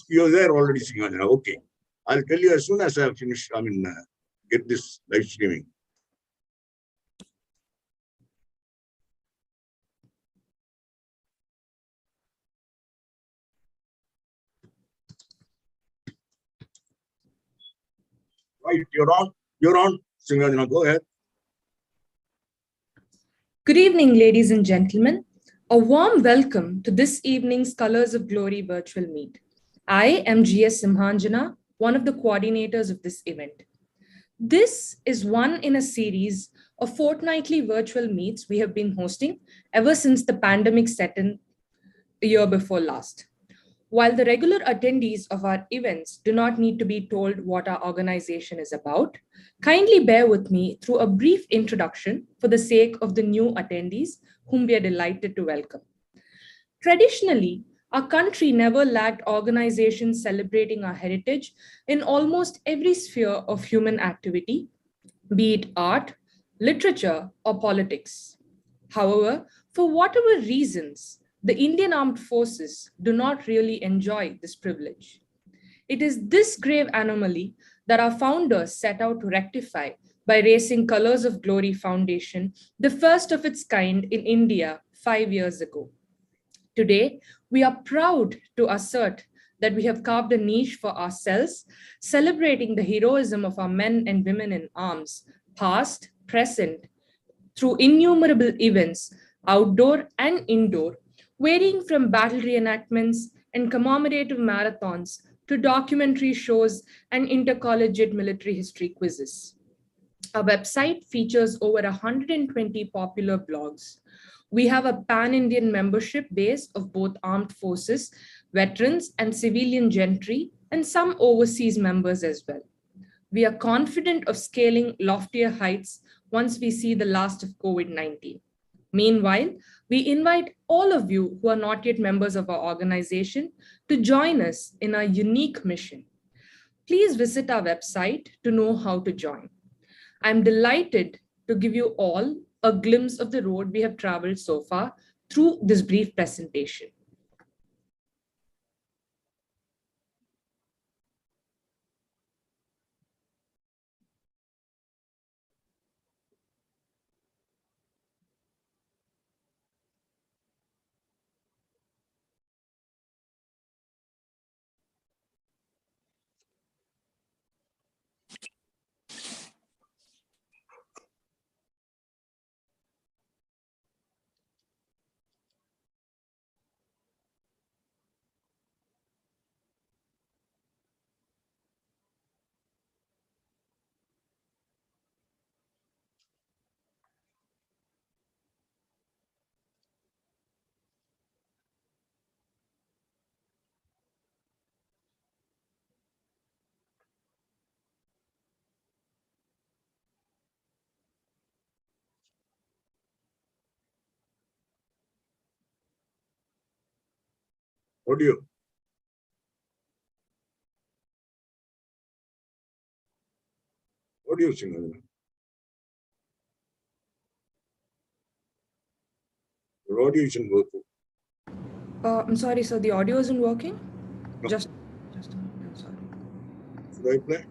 You're there already, Singhajana. Okay. I'll tell you as soon as I have finished, get this live streaming. Right, you're on. You're on. Singhajana, go ahead. Good evening, ladies and gentlemen. A warm welcome to this evening's Colors of Glory virtual meet. I am GS Simhanjana, one of the coordinators of this event. This is one in a series of fortnightly virtual meets we have been hosting ever since the pandemic set in a year before last. While the regular attendees of our events do not need to be told what our organization is about, kindly bear with me through a brief introduction for the sake of the new attendees whom we are delighted to welcome. Traditionally, our country never lacked organizations celebrating our heritage in almost every sphere of human activity, be it art, literature, or politics. However, for whatever reasons, the Indian Armed Forces do not really enjoy this privilege. It is this grave anomaly that our founders set out to rectify by raising Colors of Glory Foundation, the first of its kind in India 5 years ago. Today, we are proud to assert that we have carved a niche for ourselves, celebrating the heroism of our men and women in arms, past, present, through innumerable events, outdoor and indoor, varying from battle reenactments and commemorative marathons to documentary shows and intercollegiate military history quizzes. Our website features over 120 popular blogs. We have a pan-Indian membership base of both armed forces, veterans, and civilian gentry, and some overseas members as well. We are confident of scaling loftier heights once we see the last of COVID-19. Meanwhile, we invite all of you who are not yet members of our organization to join us in our unique mission. Please visit our website to know how to join. I'm delighted to give you all a glimpse of the road we have traveled so far through this brief presentation. Audio. Audio, Singhajana. Your audio isn't working. I'm sorry, sir, the audio isn't working? No. Just a minute, I'm sorry. Should I play?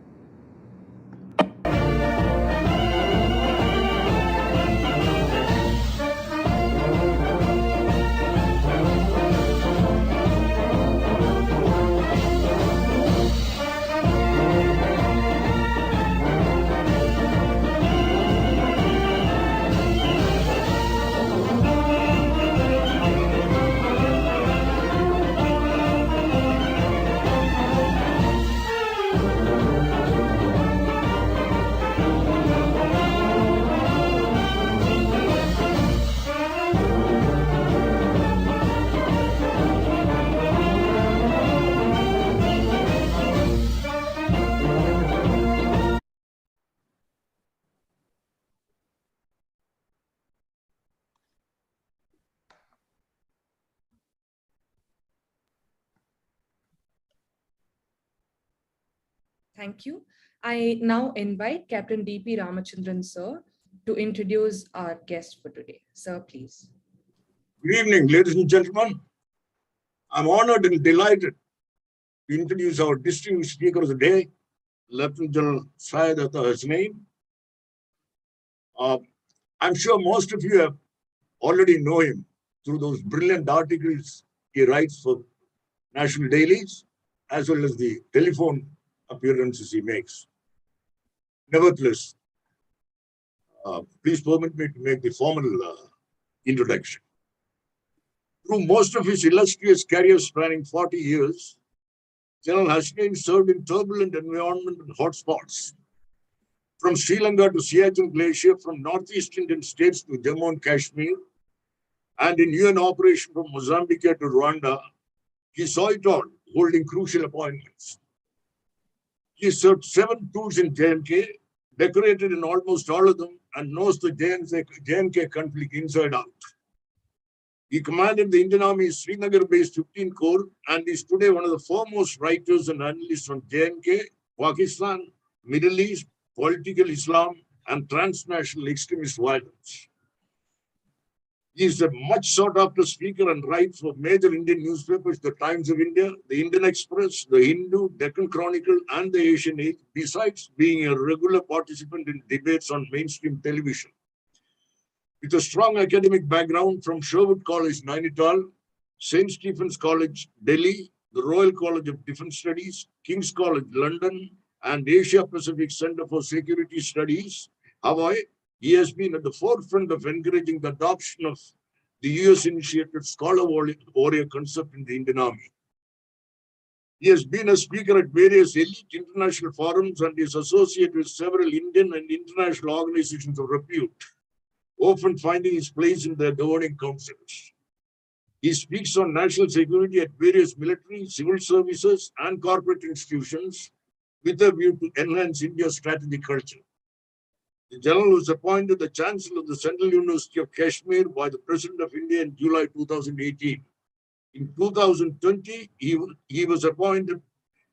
Thank you. I now invite Captain D.P. Ramachandran, sir, to introduce our guest for today. Sir, please. Good evening, ladies and gentlemen. I'm honored and delighted to introduce our distinguished speaker of the day, Lieutenant General Syed Atta Hasnain. I'm sure most of you have already know him through those brilliant articles he writes for national dailies, as well as the telephone appearances he makes. Nevertheless, please permit me to make the formal introduction. Through most of his illustrious career spanning 40 years, General Hasnain served in turbulent environment and hotspots. From Sri Lanka to Siachen Glacier, from Northeast Indian states to Jammu and Kashmir, and in UN operation from Mozambique to Rwanda, he saw it all, holding crucial appointments. He served 7 tours in J&K, decorated in almost all of them, and knows the J&K conflict inside out. He commanded the Indian Army's Srinagar-based 15 Corps and is today one of the foremost writers and analysts on J&K, Pakistan, Middle East, political Islam, and transnational extremist violence. He is a much sought-after speaker and writes for major Indian newspapers, the Times of India, the Indian Express, the Hindu, Deccan Chronicle, and the Asian Age, besides being a regular participant in debates on mainstream television. With a strong academic background from Sherwood College, Nainital, St. Stephen's College, Delhi, the Royal College of Defence Studies, King's College, London, and Asia Pacific Centre for Security Studies, Hawaii, he has been at the forefront of encouraging the adoption of the US-initiated scholar warrior concept in the Indian Army. He has been a speaker at various elite international forums and is associated with several Indian and international organizations of repute, often finding his place in their governing councils. He speaks on national security at various military, civil services, and corporate institutions with a view to enhance India's strategic culture. The general was appointed the Chancellor of the Central University of Kashmir by the President of India in July 2018. In 2020, he was appointed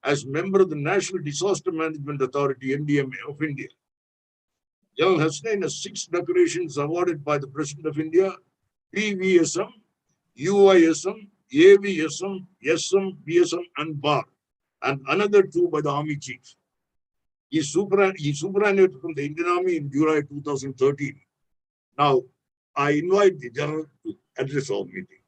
as member of the National Disaster Management Authority, NDMA, of India. General Hasnain has 6 decorations awarded by the President of India: PVSM, UISM, AVSM, SM, BSM, and BAR, and another 2 by the Army Chief. He superannuated from the Indian Army in July 2013. Now, I invite the General to address our meeting.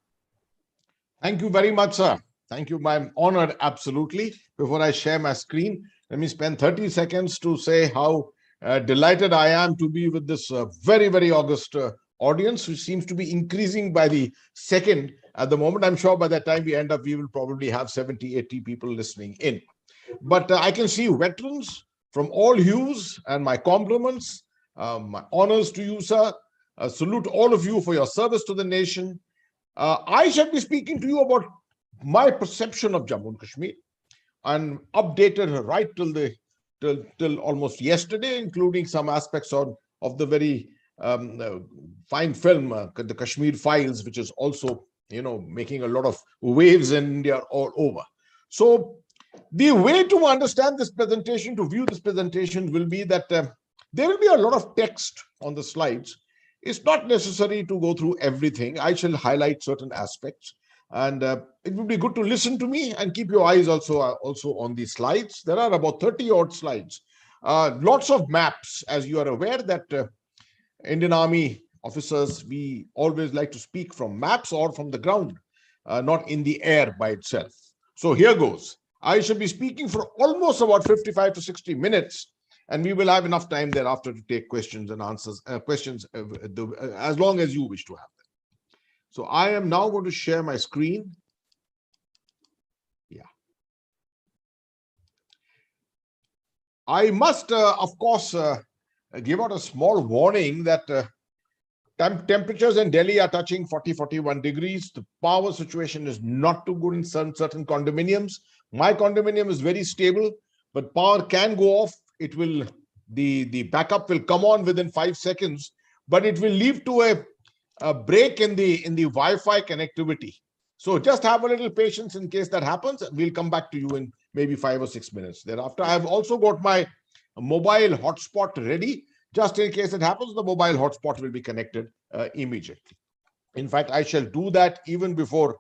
Thank you very much, sir. Thank you. I'm honored, absolutely. Before I share my screen, let me spend 30 seconds to say how delighted I am to be with this very, very august audience, which seems to be increasing by the second at the moment. I'm sure by the time we end up, we will probably have 70, 80 people listening in. But I can see veterans from all hues, and my compliments, my honors to you, sir. Salute all of you for your service to the nation. I shall be speaking to you about my perception of Jammu and Kashmir, and updated right till almost yesterday, including some aspects of the very fine film, the Kashmir Files, which is also, making a lot of waves in India all over. So the way to understand this presentation, to view this presentation, will be that there will be a lot of text on the slides. It's not necessary to go through everything. I shall highlight certain aspects, and it would be good to listen to me and keep your eyes also on the slides. There are about 30 odd slides. Lots of maps, as you are aware that Indian Army officers, we always like to speak from maps or from the ground, not in the air by itself. So here goes. I shall be speaking for almost about 55 to 60 minutes, and we will have enough time thereafter to take questions and answers, as long as you wish to have them. So I am now going to share my screen. Yeah. I must, of course, give out a small warning that temperatures in Delhi are touching 40, 41 degrees. The power situation is not too good in certain condominiums. My condominium is very stable, but power can go off. It will, the backup will come on within 5 seconds, but it will lead to a break in the Wi-Fi connectivity. So just have a little patience in case that happens. We'll come back to you in maybe 5 or 6 minutes thereafter. I've also got my mobile hotspot ready. Just in case it happens, the mobile hotspot will be connected immediately. In fact, I shall do that even before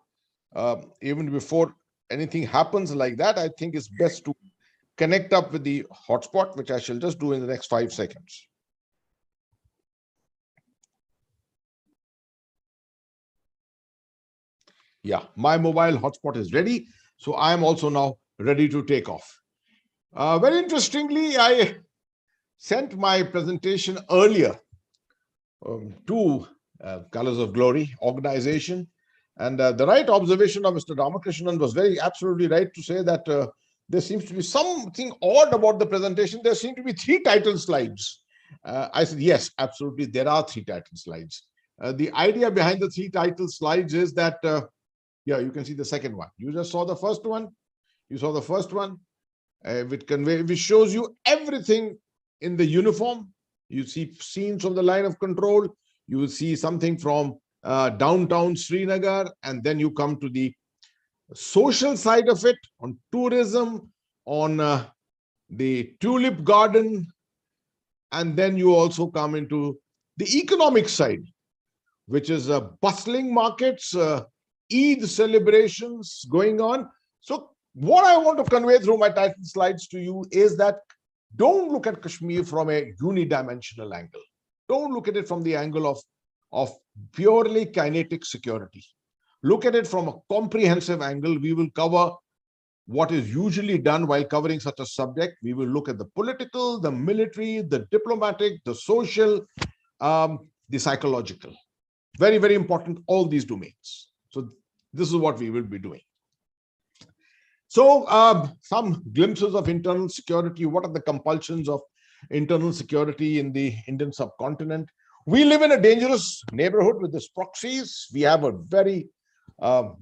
anything happens like that, I think it's best to connect up with the hotspot, which I shall just do in the next 5 seconds. Yeah, my mobile hotspot is ready. So I am also now ready to take off. Very interestingly, I sent my presentation earlier to Colors of Glory organization. And the right observation of Mr. Ramakrishnan was very absolutely right to say that there seems to be something odd about the presentation. There seem to be 3 title slides. I said, yes, absolutely. There are 3 title slides. The idea behind the 3 title slides is that, yeah, you can see the second one. You just saw the first one. You saw the first one, which shows you everything in the uniform. You see scenes from the line of control. You will see something from downtown Srinagar, and then you come to the social side of it, on tourism, on the tulip garden, and then you also come into the economic side, which is bustling markets, Eid celebrations going on. So what I want to convey through my title slides to you is that don't look at Kashmir from a unidimensional angle. Don't look at it from the angle of purely kinetic security. Look at it from a comprehensive angle. We will cover what is usually done while covering such a subject. We will look at the political, the military, the diplomatic, the social, the psychological. Very, very important, all these domains. So this is what we will be doing. So some glimpses of internal security. What are the compulsions of internal security in the Indian subcontinent? We live in a dangerous neighborhood with these proxies. We have a very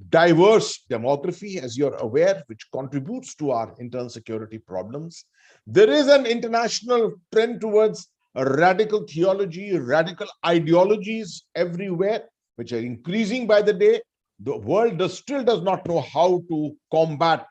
diverse demography, as you're aware, which contributes to our internal security problems. There is an international trend towards a radical theology, radical ideologies everywhere, which are increasing by the day. The world still does not know how to combat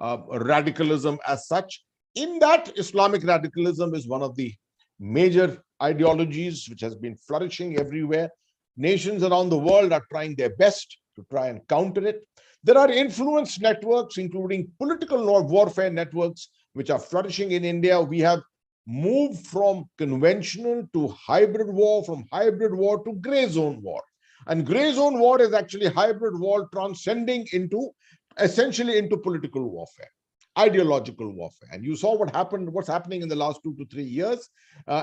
radicalism as such. In that, Islamic radicalism is one of the major ideologies which has been flourishing everywhere. Nations around the world are trying their best to try and counter it. There are influence networks, including political warfare networks, which are flourishing in India. We have moved from conventional to hybrid war, from hybrid war to gray zone war. And gray zone war is actually hybrid war transcending into essentially into political warfare, ideological warfare. And you saw what's happening in the last 2 to 3 years,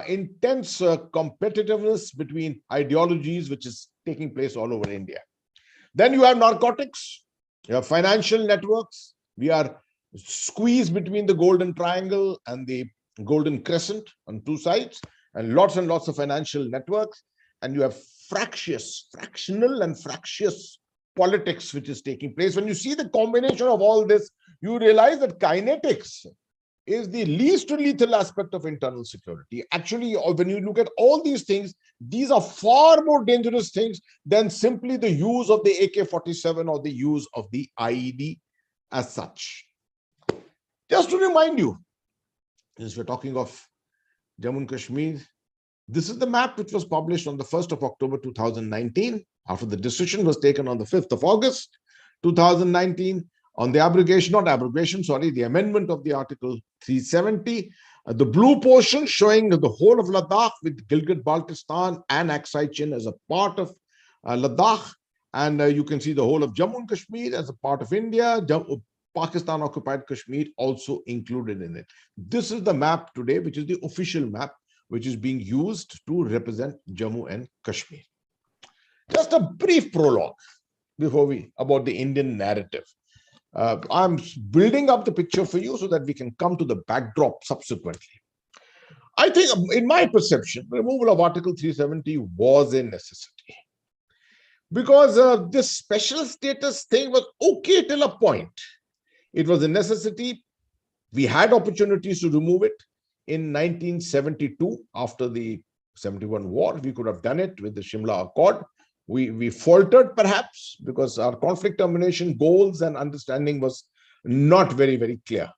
intense competitiveness between ideologies, which is taking place all over India. Then you have narcotics, you have financial networks. We are squeezed between the golden triangle and the golden crescent on 2 sides, and lots of financial networks. And you have fractional and fractious politics, which is taking place. When you see the combination of all this, you realize that kinetics is the least lethal aspect of internal security. Actually, when you look at all these things, these are far more dangerous things than simply the use of the AK-47 or the use of the IED as such. Just to remind you, since we're talking of Jammu and Kashmir, this is the map which was published on the 1st of October 2019, after the decision was taken on the 5th of August 2019 on the the amendment of the Article 370. The blue portion showing the whole of Ladakh with Gilgit-Baltistan and Aksai Chin as a part of Ladakh. And you can see the whole of Jammu and Kashmir as a part of India. Pakistan occupied Kashmir also included in it. This is the map today, which is the official map, which is being used to represent Jammu and Kashmir. Just a brief prologue about the Indian narrative. I'm building up the picture for you so that we can come to the backdrop subsequently. I think, in my perception, removal of Article 370 was a necessity, because this special status thing was okay till a point. It was a necessity. We had opportunities to remove it. In 1972, after the 71 war, we could have done it with the Shimla Accord. We faltered perhaps because our conflict termination goals and understanding was not very, very clear.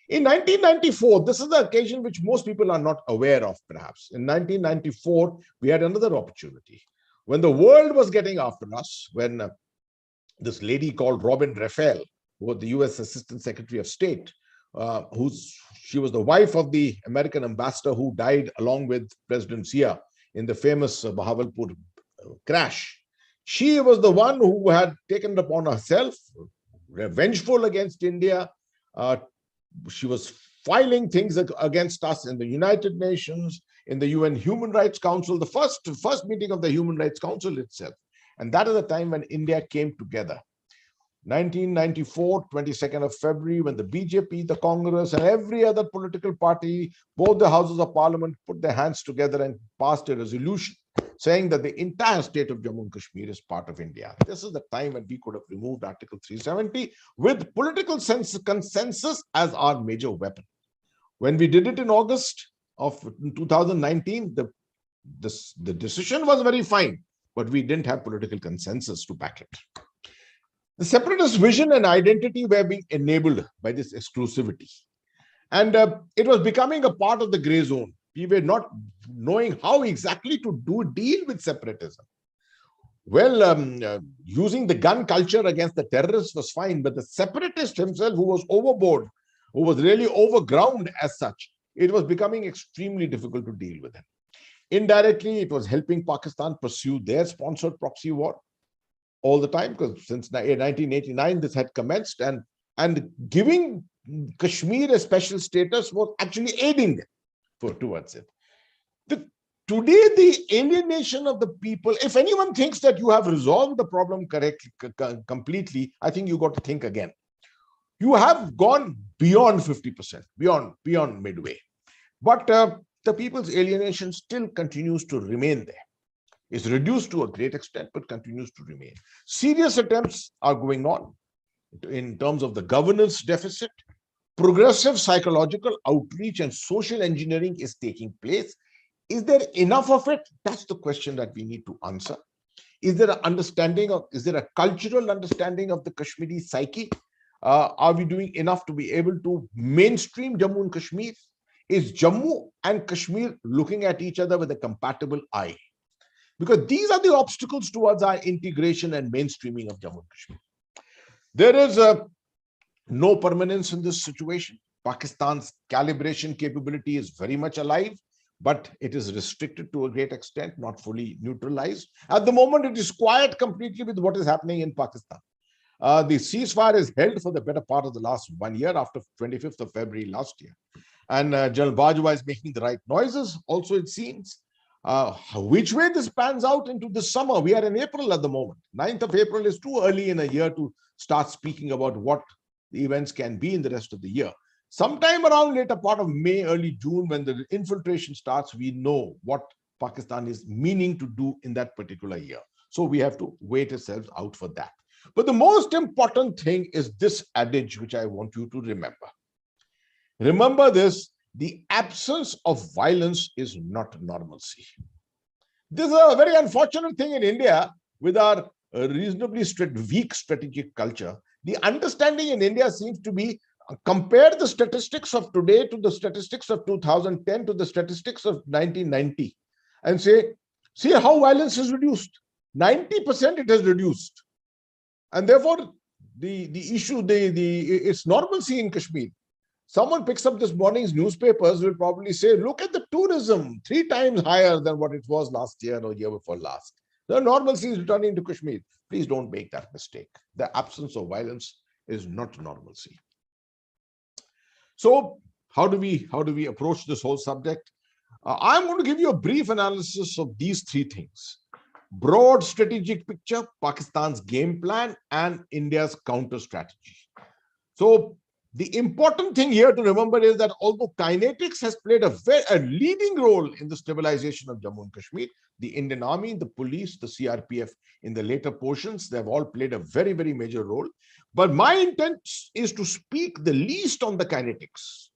In 1994, this is the occasion which most people are not aware of perhaps. In 1994, we had another opportunity. When the world was getting after us, when this lady called Robin Raphael who was the US Assistant Secretary of State, she was the wife of the American ambassador who died along with President Zia in the famous Bahawalpur crash. She was the one who had taken it upon herself, revengeful against India. She was filing things against us in the United Nations, in the UN Human Rights Council, the first meeting of the Human Rights Council itself. And that is the time when India came together. 1994, 22nd of February, when the BJP, the Congress, and every other political party, both the houses of parliament, put their hands together and passed a resolution saying that the entire state of Jammu and Kashmir is part of India. This is the time when we could have removed Article 370 with political consensus as our major weapon. When we did it in August of 2019, the decision was very fine, but we didn't have political consensus to back it. The separatist vision and identity were being enabled by this exclusivity. And it was becoming a part of the gray zone. We were not knowing how exactly to deal with separatism. Well, using the gun culture against the terrorists was fine, but the separatist himself, who was overboard, who was really overground as such, it was becoming extremely difficult to deal with him. Indirectly, it was helping Pakistan pursue their sponsored proxy war all the time, because since 1989 this had commenced, and giving Kashmir a special status was actually aiding them towards it. Today, the alienation of the people, if anyone thinks that you have resolved the problem correctly, completely, I think you got to think again. You have gone beyond 50%, beyond midway. But the people's alienation still continues to remain there. It's reduced to a great extent, but continues to remain. Serious attempts are going on in terms of the governance deficit. Progressive psychological outreach and social engineering is taking place. Is there enough of it? That's the question that we need to answer. Is there is there a cultural understanding of the Kashmiri psyche? Are we doing enough to be able to mainstream Jammu and Kashmir? Is Jammu and Kashmir looking at each other with a compatible eye? Because these are the obstacles towards our integration and mainstreaming of Jammu and Kashmir. There is no permanence in this situation. Pakistan's calibration capability is very much alive, but it is restricted to a great extent, not fully neutralized. At the moment, it is quiet completely with what is happening in Pakistan. The ceasefire is held for the better part of the last 1 year after 25th of February last year. And General Bajwa is making the right noises, also it seems. Which way this pans out into the summer? We are in April at the moment. 9th of April is too early in a year to start speaking about what the events can be in the rest of the year. Sometime around later part of May, early June, when the infiltration starts, we know what Pakistan is meaning to do in that particular year. So we have to wait ourselves out for that. But the most important thing is this adage, which I want you to remember. Remember this: the absence of violence is not normalcy. This is a very unfortunate thing in India with our reasonably weak strategic culture. The understanding in India seems to be compare the statistics of today to the statistics of 2010 to the statistics of 1990 and say, see how violence is reduced. 90% it has reduced. And therefore, the issue, it's normalcy in Kashmir. Someone picks up this morning's newspapers will probably say, look at the tourism, 3 times higher than what it was last year or year before last. The normalcy is returning to Kashmir. Please don't make that mistake. The absence of violence is not normalcy. So how do we approach this whole subject? I'm going to give you a brief analysis of these 3 things. Broad strategic picture, Pakistan's game plan, and India's counter strategy. So the important thing here to remember is that although kinetics has played a leading role in the stabilization of Jammu and Kashmir, the Indian Army, the police, the CRPF in the later portions, they've all played a very, very major role. But my intent is to speak the least on the kinetics.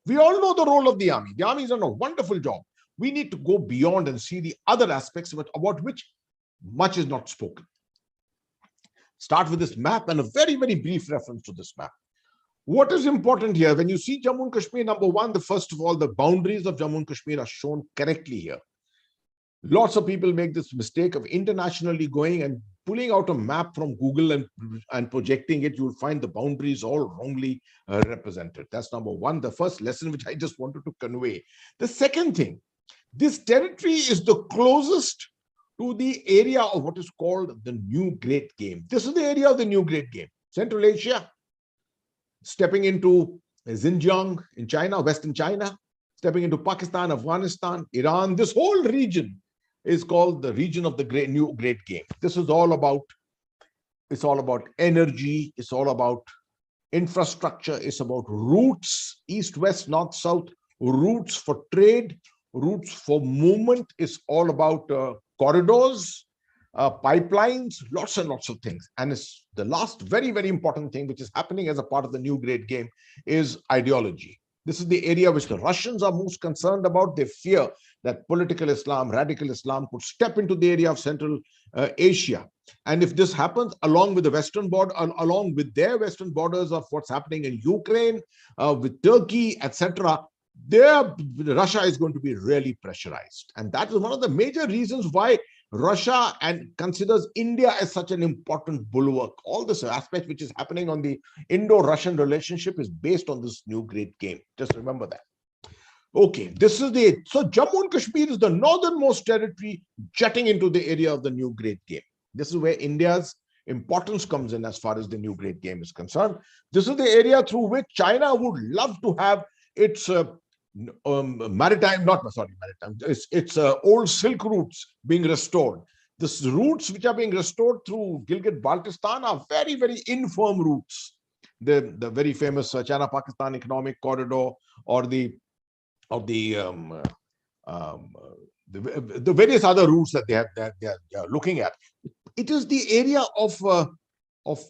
We all know the role of the army. The army has done a wonderful job. We need to go beyond and see the other aspects about which much is not spoken. Start with this map and a very, very brief reference to this map. What is important here? When you see Jammu and Kashmir, number one, first of all, the boundaries of Jammu and Kashmir are shown correctly here. Lots of people make this mistake of internationally going and pulling out a map from Google and projecting it, you'll find the boundaries all wrongly represented. That's number one, the first lesson which I just wanted to convey. The second thing, this territory is the closest to the area of what is called the New Great Game. This is the area of the New Great Game. Central Asia, stepping into Xinjiang in China, Western China, stepping into Pakistan, Afghanistan, Iran. This whole region is called the region of the New Great Game. This is all about, it's all about energy, it's all about infrastructure, it's about routes, east, west, north, south, routes for trade, routes for movement. It's all about corridors, pipelines, lots and lots of things. And it's the last very, very important thing which is happening as a part of the New Great Game is ideology. This is the area which the Russians are most concerned about. They fear that political Islam, radical Islam could step into the area of Central Asia. And if this happens along with the Western border, along with their Western borders of what's happening in Ukraine, with Turkey, etc., Russia is going to be really pressurized. And that is one of the major reasons why Russia considers India as such an important bulwark. All this aspect which is happening on the Indo-Russian relationship is based on this New Great Game. Just remember that. Okay, so Jammu and Kashmir is the northernmost territory jutting into the area of the New Great Game. This is where India's importance comes in as far as the New Great Game is concerned. This is the area through which China would love to have its its old Silk routes being restored. The routes which are being restored through Gilgit-Baltistan are very, very infirm routes. The very famous China-Pakistan Economic Corridor, or the various other routes that they are looking at. It is the area of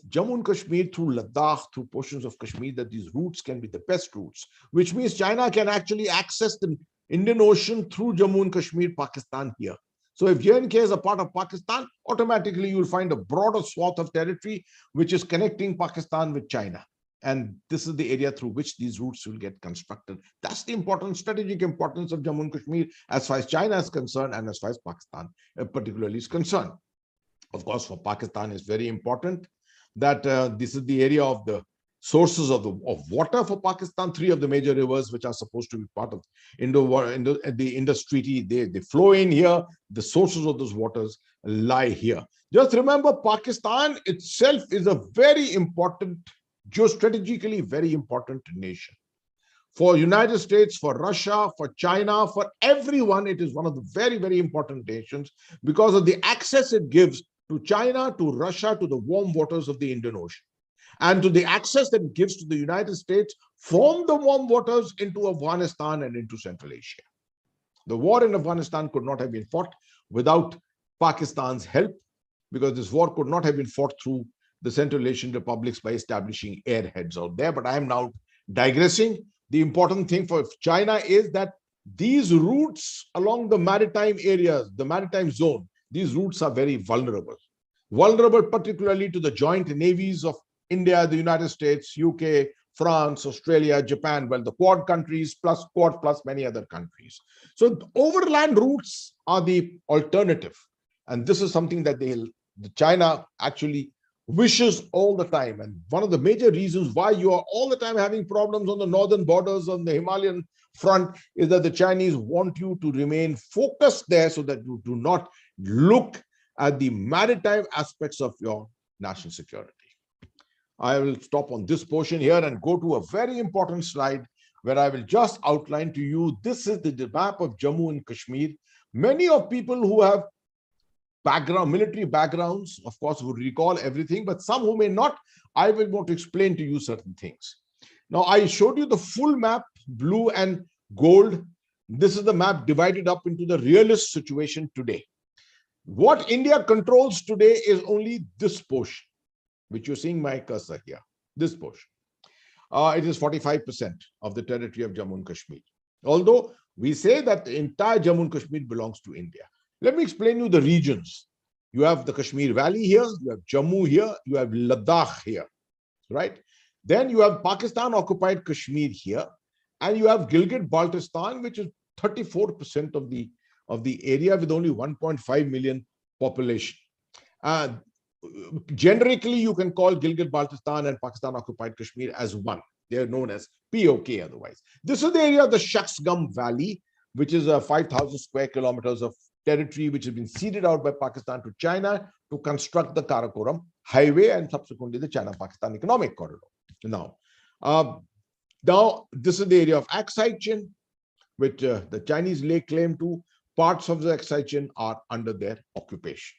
Jammu and Kashmir through Ladakh, through portions of Kashmir, that these routes can be the best routes, which means China can actually access the Indian Ocean through Jammu and Kashmir, Pakistan here. So if J&K is a part of Pakistan, automatically you will find a broader swath of territory which is connecting Pakistan with China. And this is the area through which these routes will get constructed. That's the important strategic importance of Jammu and Kashmir as far as China is concerned, and as far as Pakistan particularly is concerned. Of course, for Pakistan, it's very important that this is the area of the sources of water for Pakistan. Three of the major rivers which are supposed to be part of the Indus Treaty, they flow in here. The sources of those waters lie here. Just remember, Pakistan itself is a very important, geostrategically very important nation. For United States, for Russia, for China, for everyone, it is one of the very, very important nations because of the access it gives to China, to Russia, to the warm waters of the Indian Ocean, and to the access that it gives to the United States from the warm waters into Afghanistan and into Central Asia. The war in Afghanistan could not have been fought without Pakistan's help, because this war could not have been fought through the Central Asian republics by establishing airheads out there. But I am now digressing. The important thing for China is that these routes along the maritime areas, the maritime zone, these routes are very vulnerable. Vulnerable particularly to the joint navies of India, the United States, UK, France, Australia, Japan, well, the Quad countries plus many other countries. So overland routes are the alternative. And this is something that China actually wishes all the time. And one of the major reasons why you are all the time having problems on the northern borders on the Himalayan front is that the Chinese want you to remain focused there so that you do not look at the maritime aspects of your national security. I will stop on this portion here and go to a very important slide where I will just outline to you, this is the map of Jammu and Kashmir. Many of people who have military backgrounds, of course, would recall everything, but some who may not, I will want to explain to you certain things. Now, I showed you the full map, blue and gold. This is the map divided up into the realist situation today. What India controls today is only this portion, which you're seeing my cursor here, this portion. It is 45% of the territory of Jammu and Kashmir. Although we say that the entire Jammu and Kashmir belongs to India. Let me explain you the regions. You have the Kashmir Valley here, you have Jammu here, you have Ladakh here, right? Then you have Pakistan-occupied Kashmir here, and you have Gilgit-Baltistan, which is 34% of the area with only 1.5 million population. generically, you can call Gilgit-Baltistan and Pakistan-occupied Kashmir as one. They are known as POK otherwise. This is the area of the Shaksgam Valley, which is 5,000 square kilometers of territory which has been ceded out by Pakistan to China to construct the Karakoram Highway and subsequently the China-Pakistan Economic Corridor. Now, this is the area of Aksai Chin, which the Chinese lay claim to. Parts of the Aksai Chin are under their occupation.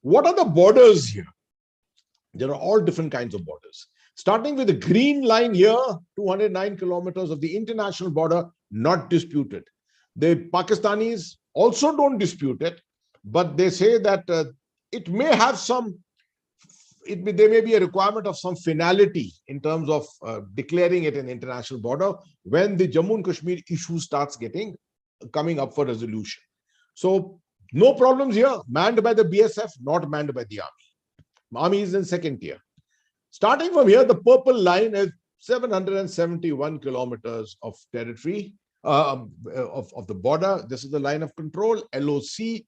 What are the borders here? There are all different kinds of borders. Starting with the green line here, 209 kilometers of the international border, not disputed. The Pakistanis also don't dispute it, but they say that it may have some, there may be a requirement of some finality in terms of declaring it an international border when the Jammu and Kashmir issue starts coming up for resolution. So no problems here, manned by the BSF, not manned by the army. Army is in second tier. Starting from here, the purple line is 771 kilometers of territory of the border. This is the line of control, LOC,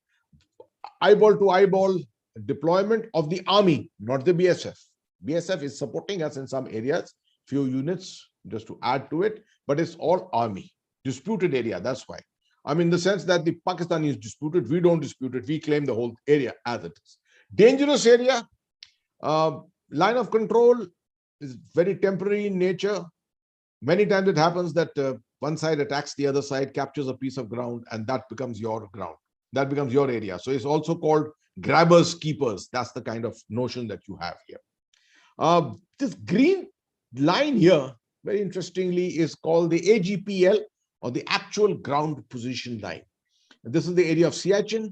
eyeball to eyeball deployment of the army, not the BSF. BSF is supporting us in some areas, few units just to add to it, but it's all army. Disputed area, that's why. I mean, in the sense that the Pakistanis disputed, we don't dispute it, we claim the whole area as it is. Dangerous area, line of control is very temporary in nature. Many times it happens that one side attacks the other side, captures a piece of ground, and that becomes your ground. That becomes your area. So it's also called grabbers, keepers. That's the kind of notion that you have here. This green line here, very interestingly, is called the AGPL, or the actual ground position line. This is the area of Siachen,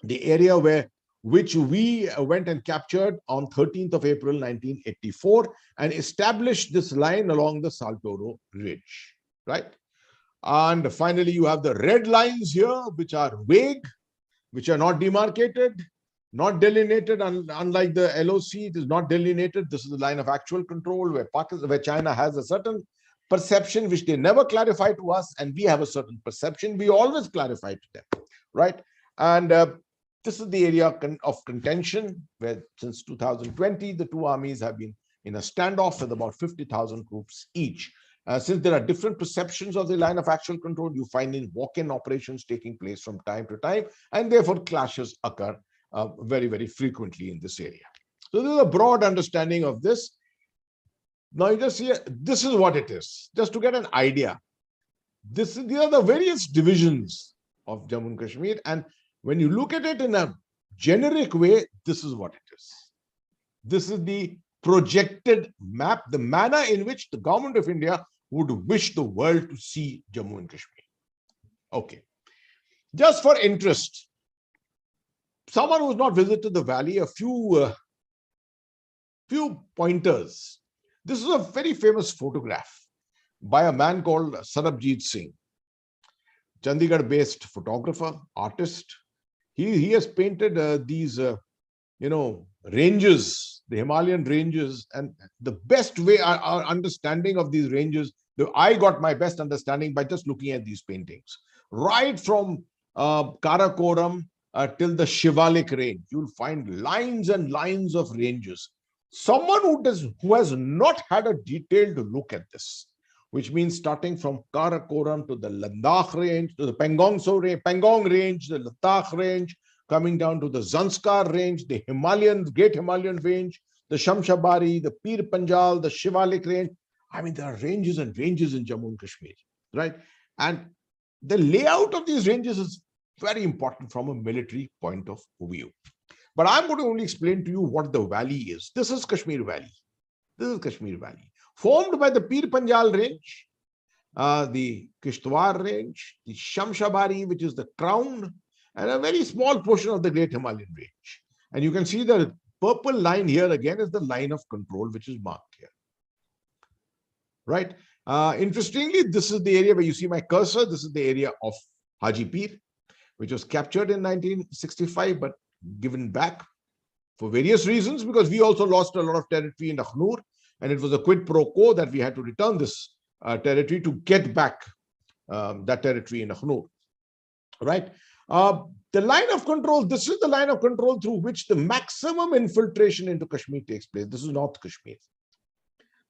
the area which we went and captured on 13th of April 1984 and established this line along the Saltoro Ridge, right? And finally, you have the red lines here, which are vague, which are not demarcated, not delineated, unlike the LOC, it is not delineated. This is the line of actual control where China has a certain perception which they never clarify to us, and we have a certain perception we always clarify to them, right? And this is the area of contention where since 2020 the two armies have been in a standoff with about 50,000 troops each. Since there are different perceptions of the line of actual control, you find in walk-in operations taking place from time to time, and therefore clashes occur very, very frequently in this area. So there's a broad understanding of this. Now you just see, this is what it is, just to get an idea. These are the various divisions of Jammu and Kashmir, and when you look at it in a generic way, this is what it is. This is the projected map, the manner in which the government of India would wish the world to see Jammu and Kashmir. Okay. Just for interest, someone who's not visited the valley, a few pointers. This is a very famous photograph by a man called Sarabjit Singh, Chandigarh-based photographer, artist. He has painted these, ranges, the Himalayan ranges, and the best way, our understanding of these ranges, I got my best understanding by just looking at these paintings. Right from Karakoram till the Shivalik range, you'll find lines and lines of ranges. Someone who has not had a detailed look at this, which means starting from Karakoram to the Ladakh range, to the Pangong range, the Ladakh range, coming down to the Zanskar range, the Great Himalayan range, the Shamshabari, the Pir Panjal, the Shivalik range. I mean, there are ranges and ranges in Jammu and Kashmir, right? And the layout of these ranges is very important from a military point of view. But I'm going to only explain to you what the valley is. This is Kashmir Valley. This is Kashmir Valley, formed by the Pir Panjal range, the Kishtwar range, the Shamshabari, which is the crown, and a very small portion of the Great Himalayan range. And you can see the purple line here again is the line of control, which is marked here. Right? Interestingly, this is the area where you see my cursor. This is the area of Haji Pir, which was captured in 1965, but given back for various reasons, because we also lost a lot of territory in Akhnur, and it was a quid pro quo that we had to return this territory to get back that territory in Akhnur, right? The line of control, this is the line of control through which the maximum infiltration into Kashmir takes place. This is North Kashmir.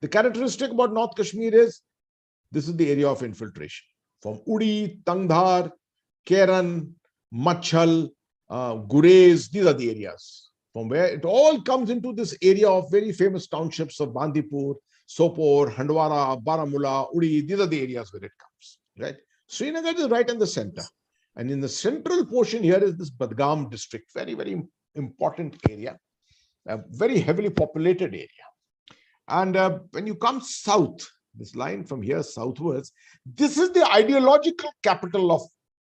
The characteristic about North Kashmir is this is the area of infiltration. From Uri, Tangdhar, Keran, Machhal, Gurez, these are the areas from where it all comes into this area of very famous townships of Bandipur, Sopore, Handwara, Baramulla, Uri. These are the areas where it comes, right? Srinagar is right in the center. And in the central portion here is this Badgam district, very, very important area, a very heavily populated area. And when you come south, this line from here southwards, this is the ideological capital of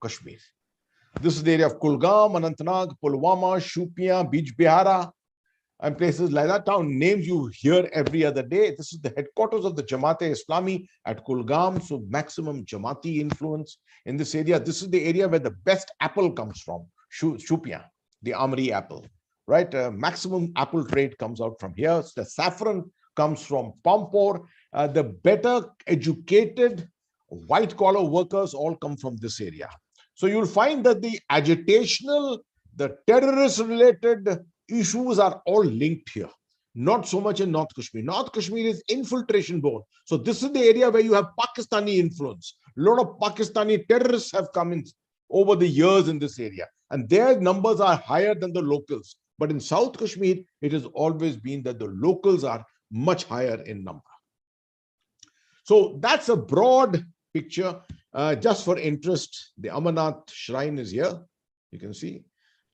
Kashmir. This is the area of Kulgam, Anantnag, Pulwama, Shupian, Bij Bihara, and places like that. Town names you hear every other day. This is the headquarters of the Jamaat-e-Islami at Kulgam, so maximum Jamaati influence in this area. This is the area where the best apple comes from, Shupian, the Amri apple, right? Maximum apple trade comes out from here. So the saffron comes from Pampore. The better educated white-collar workers all come from this area. So you'll find that the agitational, the terrorist-related issues are all linked here. Not so much in North Kashmir. North Kashmir is infiltration born. So this is the area where you have Pakistani influence. A lot of Pakistani terrorists have come in over the years in this area. And their numbers are higher than the locals. But in South Kashmir, it has always been that the locals are much higher in number. So that's a broad picture. Just for interest, the Amarnath shrine is here. You can see.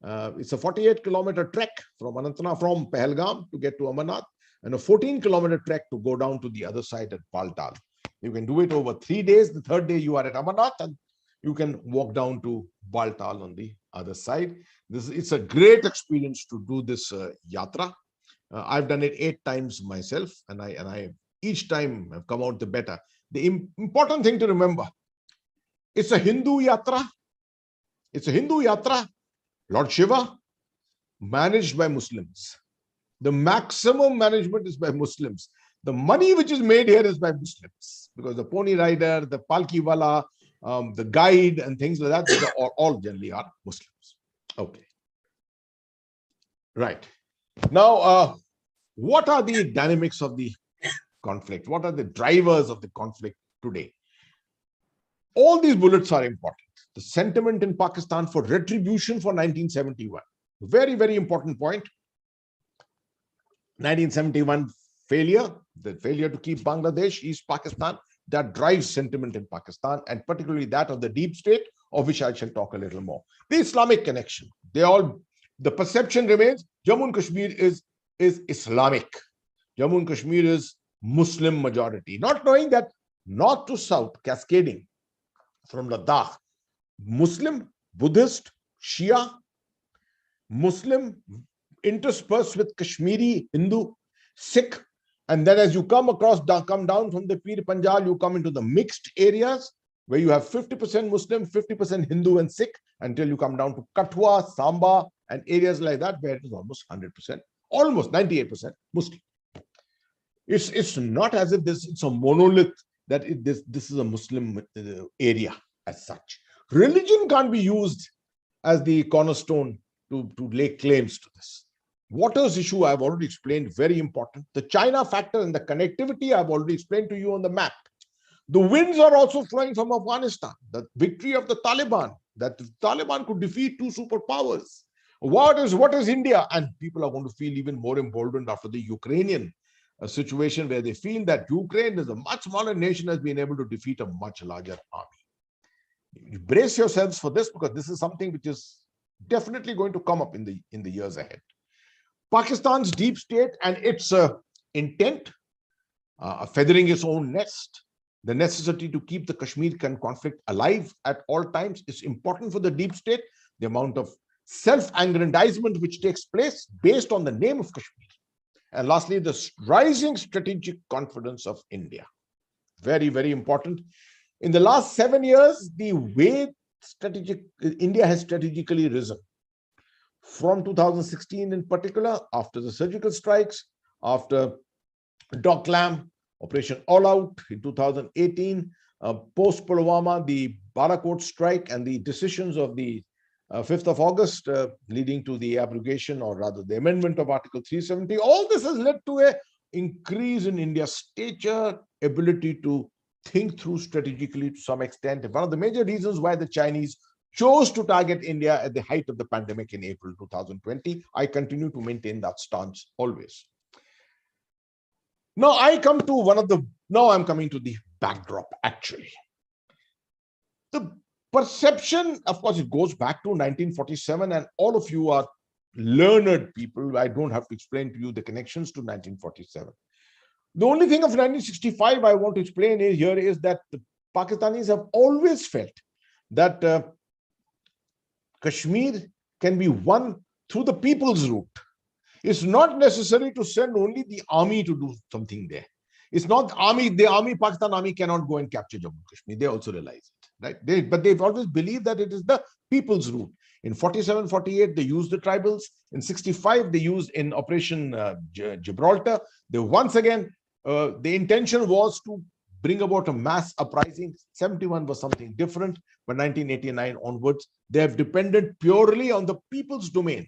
It's a 48-kilometer trek from Anantnag, from Pahalgam to get to Amarnath, and a 14-kilometer trek to go down to the other side at Baltal. You can do it over 3 days. The third day you are at Amarnath, and you can walk down to Baltal on the other side. It's a great experience to do this yatra. I've done it 8 times myself, and I each time have come out the better. The important thing to remember, it's a Hindu yatra. It's a Hindu yatra. Lord Shiva, managed by Muslims. The maximum management is by Muslims. The money which is made here is by Muslims, because the pony rider, the palki wala, the guide and things like that, they all generally are Muslims. Okay. Right. Now, what are the dynamics of the conflict? What are the drivers of the conflict today? All these bullets are important. The sentiment in Pakistan for retribution for 1971. Very, very important point. 1971 failure, the failure to keep Bangladesh, East Pakistan, that drives sentiment in Pakistan, and particularly that of the deep state, of which I shall talk a little more. The Islamic connection. The perception remains Jammu and Kashmir is Islamic. Jammu and Kashmir is Muslim majority. Not knowing that north to south, cascading from Ladakh, Muslim, Buddhist, Shia, Muslim interspersed with Kashmiri, Hindu, Sikh, and then as you come down from the Pir Panjal, you come into the mixed areas where you have 50% Muslim, 50% Hindu and Sikh, until you come down to Kathua, Samba, and areas like that where it is almost 100%, almost 98% Muslim. It's not as if it's a monolith that this is a Muslim area as such. Religion can't be used as the cornerstone to lay claims to this. Waters issue, I've already explained, very important. The China factor and the connectivity, I've already explained to you on the map. The winds are also flowing from Afghanistan. The victory of the Taliban, that the Taliban could defeat 2 superpowers. What is India? And people are going to feel even more emboldened after the Ukrainian situation, where they feel that Ukraine is a much smaller nation, has been able to defeat a much larger army. You brace yourselves for this, because this is something which is definitely going to come up in the years ahead. Pakistan's deep state and its intent, feathering its own nest, the necessity to keep the Kashmir conflict alive at all times is important for the deep state. The amount of self-aggrandizement which takes place based on the name of Kashmir. And lastly, the rising strategic confidence of India. Very, very important. In the last 7 years, the way India has strategically risen. From 2016 in particular, after the surgical strikes, after Doklam, Operation All Out in 2018, post-Pulwama, the Barakot strike, and the decisions of the 5th of August, leading to the abrogation, or rather the amendment of Article 370. All this has led to an increase in India's stature, ability to think through strategically to some extent. One of the major reasons why the Chinese chose to target India at the height of the pandemic in April 2020. I continue to maintain that stance always. Now I'm coming to the backdrop, actually. The perception, of course, it goes back to 1947, and all of you are learned people. I don't have to explain to you the connections to 1947. The only thing of 1965 I want to explain here is that the Pakistanis have always felt that Kashmir can be won through the people's route. It's not necessary to send only the army to do something there. It's not the Pakistan army cannot go and capture Jammu and Kashmir. They also realize it, right? But they've always believed that it is the people's route. In 47, 48, they used the tribals. In 65, they used in Operation Gibraltar. They once again, the intention was to bring about a mass uprising. 71 was something different, but 1989 onwards, they have depended purely on the people's domain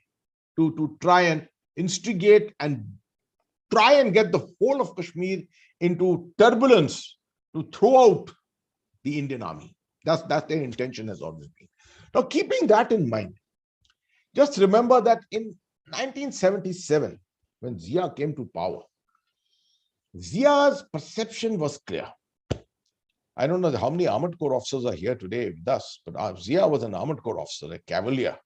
to try and instigate and try and get the whole of Kashmir into turbulence to throw out the Indian army. That's their intention has always been. Now, keeping that in mind, just remember that in 1977, when Zia came to power, Zia's perception was clear. I don't know how many Armored Corps officers are here today with us, but Zia was an Armored Corps officer, a cavalier.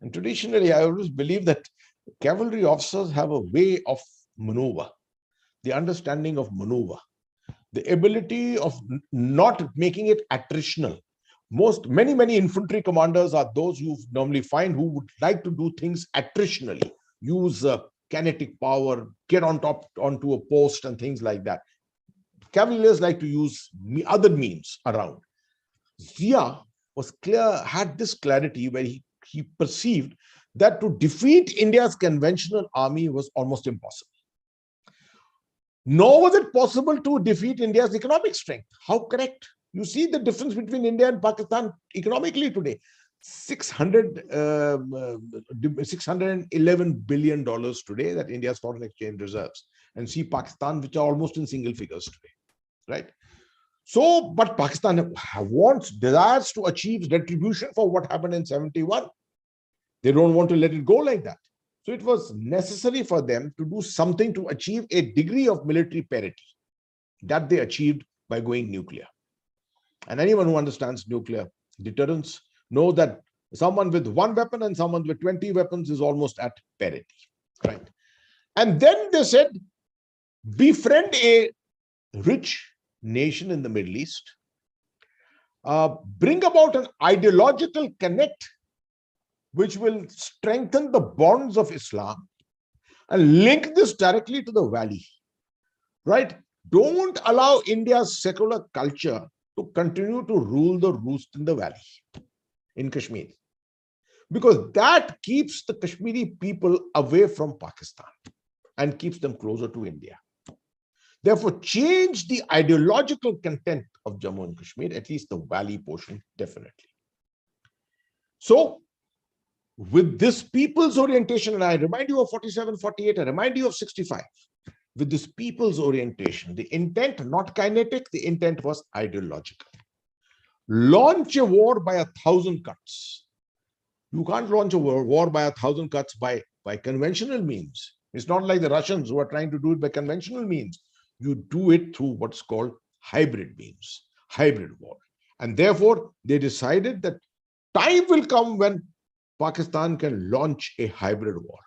And traditionally, I always believe that cavalry officers have a way of maneuver, the understanding of maneuver, the ability of not making it attritional. Many infantry commanders are those you normally find who would like to do things attritionally, use kinetic power, get onto a post and things like that. Cavaliers like to use other means around. Zia was clear, had this clarity where he perceived that to defeat India's conventional army was almost impossible. Nor was it possible to defeat India's economic strength. How correct? You see the difference between India and Pakistan economically today. $611 billion today that India's foreign exchange reserves, and see Pakistan, which are almost in single figures today, right? So, but Pakistan desires to achieve retribution for what happened in 71. They don't want to let it go like that. So it was necessary for them to do something to achieve a degree of military parity that they achieved by going nuclear. And anyone who understands nuclear deterrence knows that someone with one weapon and someone with 20 weapons is almost at parity, right? And then they said, befriend a rich nation in the Middle East, bring about an ideological connect which will strengthen the bonds of Islam and link this directly to the valley, right? Don't allow India's secular culture to continue to rule the roost in the valley, in Kashmir, because that keeps the Kashmiri people away from Pakistan and keeps them closer to India. Therefore, change the ideological content of Jammu and Kashmir, at least the valley portion, definitely. So, with this people's orientation, and I remind you of 47, 48, I remind you of 65, with this people's orientation, the intent, not kinetic, the intent was ideological. Launch a war by 1,000 cuts. You can't launch a war by 1,000 cuts by conventional means. It's not like the Russians who are trying to do it by conventional means. You do it through what's called hybrid means, hybrid war. And therefore, they decided that time will come when Pakistan can launch a hybrid war.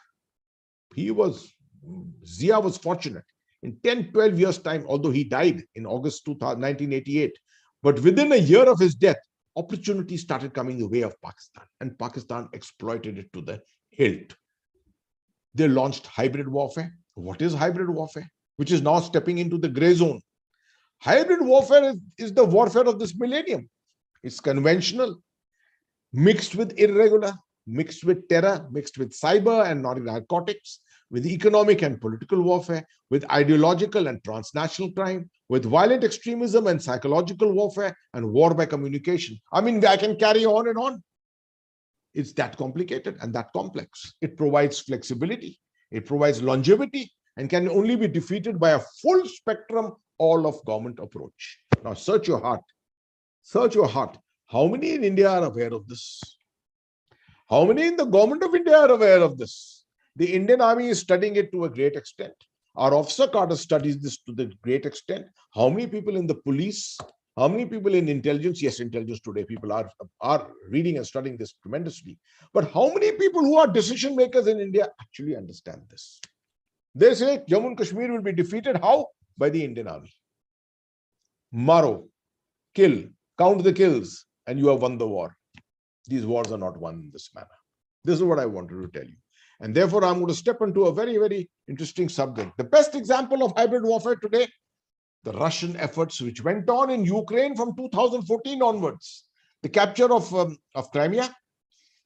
Zia was fortunate. In 10, 12 years' time, although he died in August 1988, but within a year of his death, opportunities started coming the way of Pakistan, and Pakistan exploited it to the hilt. They launched hybrid warfare. What is hybrid warfare? Which is now stepping into the gray zone. Hybrid warfare is the warfare of this millennium. It's conventional, mixed with irregular, mixed with terror, mixed with cyber and narcotics, with economic and political warfare, with ideological and transnational crime, with violent extremism and psychological warfare, and war by communication. I mean, I can carry on and on. It's that complicated and that complex. It provides flexibility, it provides longevity, and can only be defeated by a full spectrum, all of government approach. Now, search your heart. Search your heart. How many in India are aware of this? How many in the government of India are aware of this? The Indian Army is studying it to a great extent. Our officer cadre studies this to the great extent. How many people in the police? How many people in intelligence? Yes, intelligence today, people are reading and studying this tremendously. But how many people who are decision makers in India actually understand this? They say Jammu and Kashmir will be defeated. How? By the Indian Army. Maro, kill, count the kills, and you have won the war. These wars are not won in this manner. This is what I wanted to tell you. And therefore, I'm going to step into a very, very interesting subject. The best example of hybrid warfare today, the Russian efforts which went on in Ukraine from 2014 onwards, the capture of Crimea,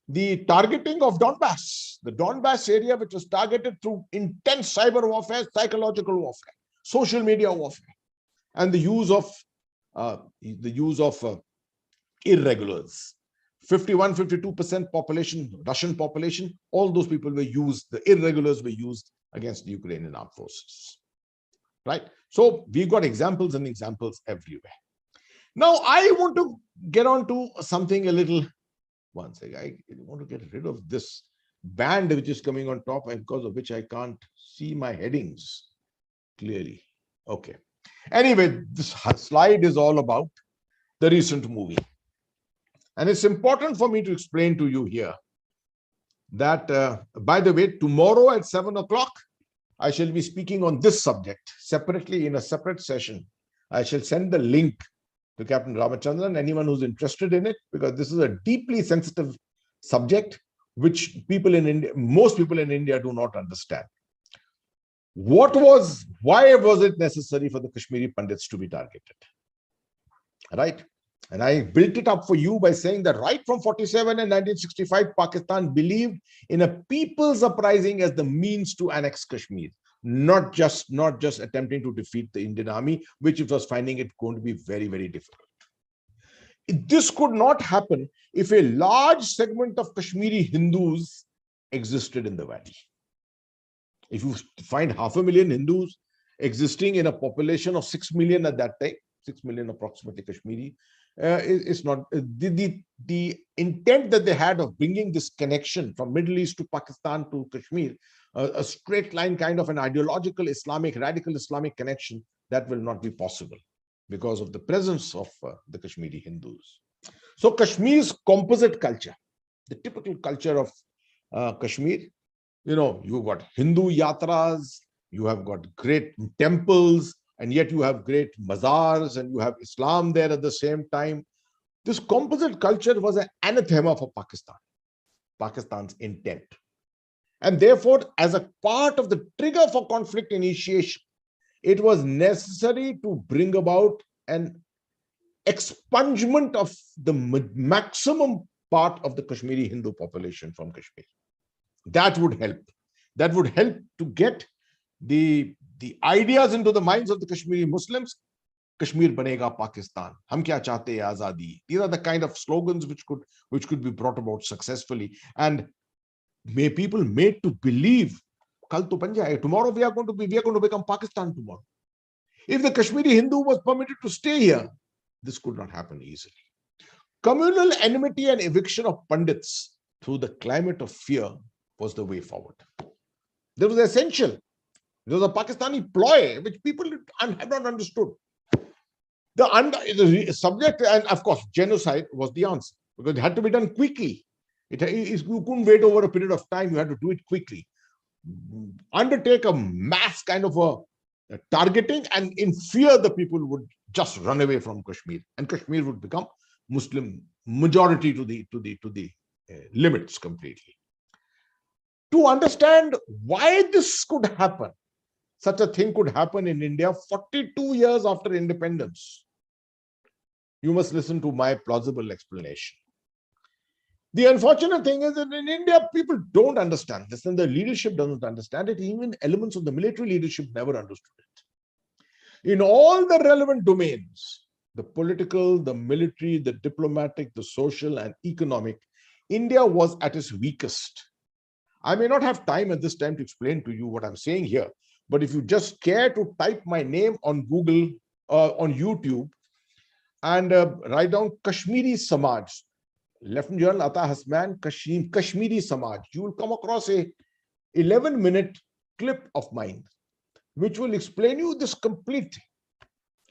the targeting of Donbass, the Donbass area, which was targeted through intense cyber warfare, psychological warfare, social media warfare, and the use of irregulars. 51-52% population, Russian population, all those people were used, the irregulars were used against the Ukrainian armed forces. Right? So we've got examples and examples everywhere. Now, I want to get on to something a little, one second, I want to get rid of this band which is coming on top and because of which I can't see my headings clearly. Okay. Anyway, this slide is all about the recent movie. And it's important for me to explain to you here that, by the way, tomorrow at 7 o'clock, I shall be speaking on this subject separately in a separate session. I shall send the link to Captain Ramachandran, anyone who's interested in it, because this is a deeply sensitive subject, which people in India, most people in India do not understand. Why was it necessary for the Kashmiri Pandits to be targeted? Right? And I built it up for you by saying that right from 47 and 1965, Pakistan believed in a people's uprising as the means to annex Kashmir, not just attempting to defeat the Indian Army, which it was finding it going to be very, very difficult. This could not happen if a large segment of Kashmiri Hindus existed in the valley. If you find 500,000 Hindus existing in a population of 6 million at that time, 6 million approximately Kashmiri, it's not the intent that they had of bringing this connection from Middle East to Pakistan to Kashmir, a straight line kind of an ideological Islamic, radical Islamic connection, that will not be possible because of the presence of the Kashmiri Hindus. So Kashmir's composite culture, the typical culture of Kashmir, you've got Hindu yatras, you have got great temples, and yet you have great mazars and you have Islam there at the same time. This composite culture was an anathema for Pakistan's intent. And therefore, as a part of the trigger for conflict initiation, it was necessary to bring about an expungement of the maximum part of the Kashmiri Hindu population from Kashmir. That would help. That would help to get the ideas into the minds of the Kashmiri Muslims. Kashmir banega Pakistan. Hum kya chahte hai azadi. These are the kind of slogans which could be brought about successfully, and may people made to believe kal to ban jayega. Tomorrow we are going to become Pakistan tomorrow. If the Kashmiri Hindu was permitted to stay here, this could not happen easily. Communal enmity and eviction of Pandits through the climate of fear was the way forward. That was essential. It was a Pakistani ploy which people have not understood. The subject, and of course, genocide was the answer because it had to be done quickly. You couldn't wait over a period of time. You had to do it quickly. Undertake a mass kind of a targeting, and in fear, the people would just run away from Kashmir, and Kashmir would become Muslim majority to the limits completely. To understand why this could happen, such a thing could happen in India 42 years after independence, you must listen to my plausible explanation. The unfortunate thing is that in India, people don't understand this, and the leadership doesn't understand it. Even elements of the military leadership never understood it. In all the relevant domains, the political, the military, the diplomatic, the social, and economic, India was at its weakest. I may not have time at this time to explain to you what I'm saying here, but if you just care to type my name on Google, on YouTube, and write down Kashmiri Samaj, Lieutenant General Ata Hasman, Kashmiri Samaj, you will come across a 11-minute clip of mine, which will explain you this complete.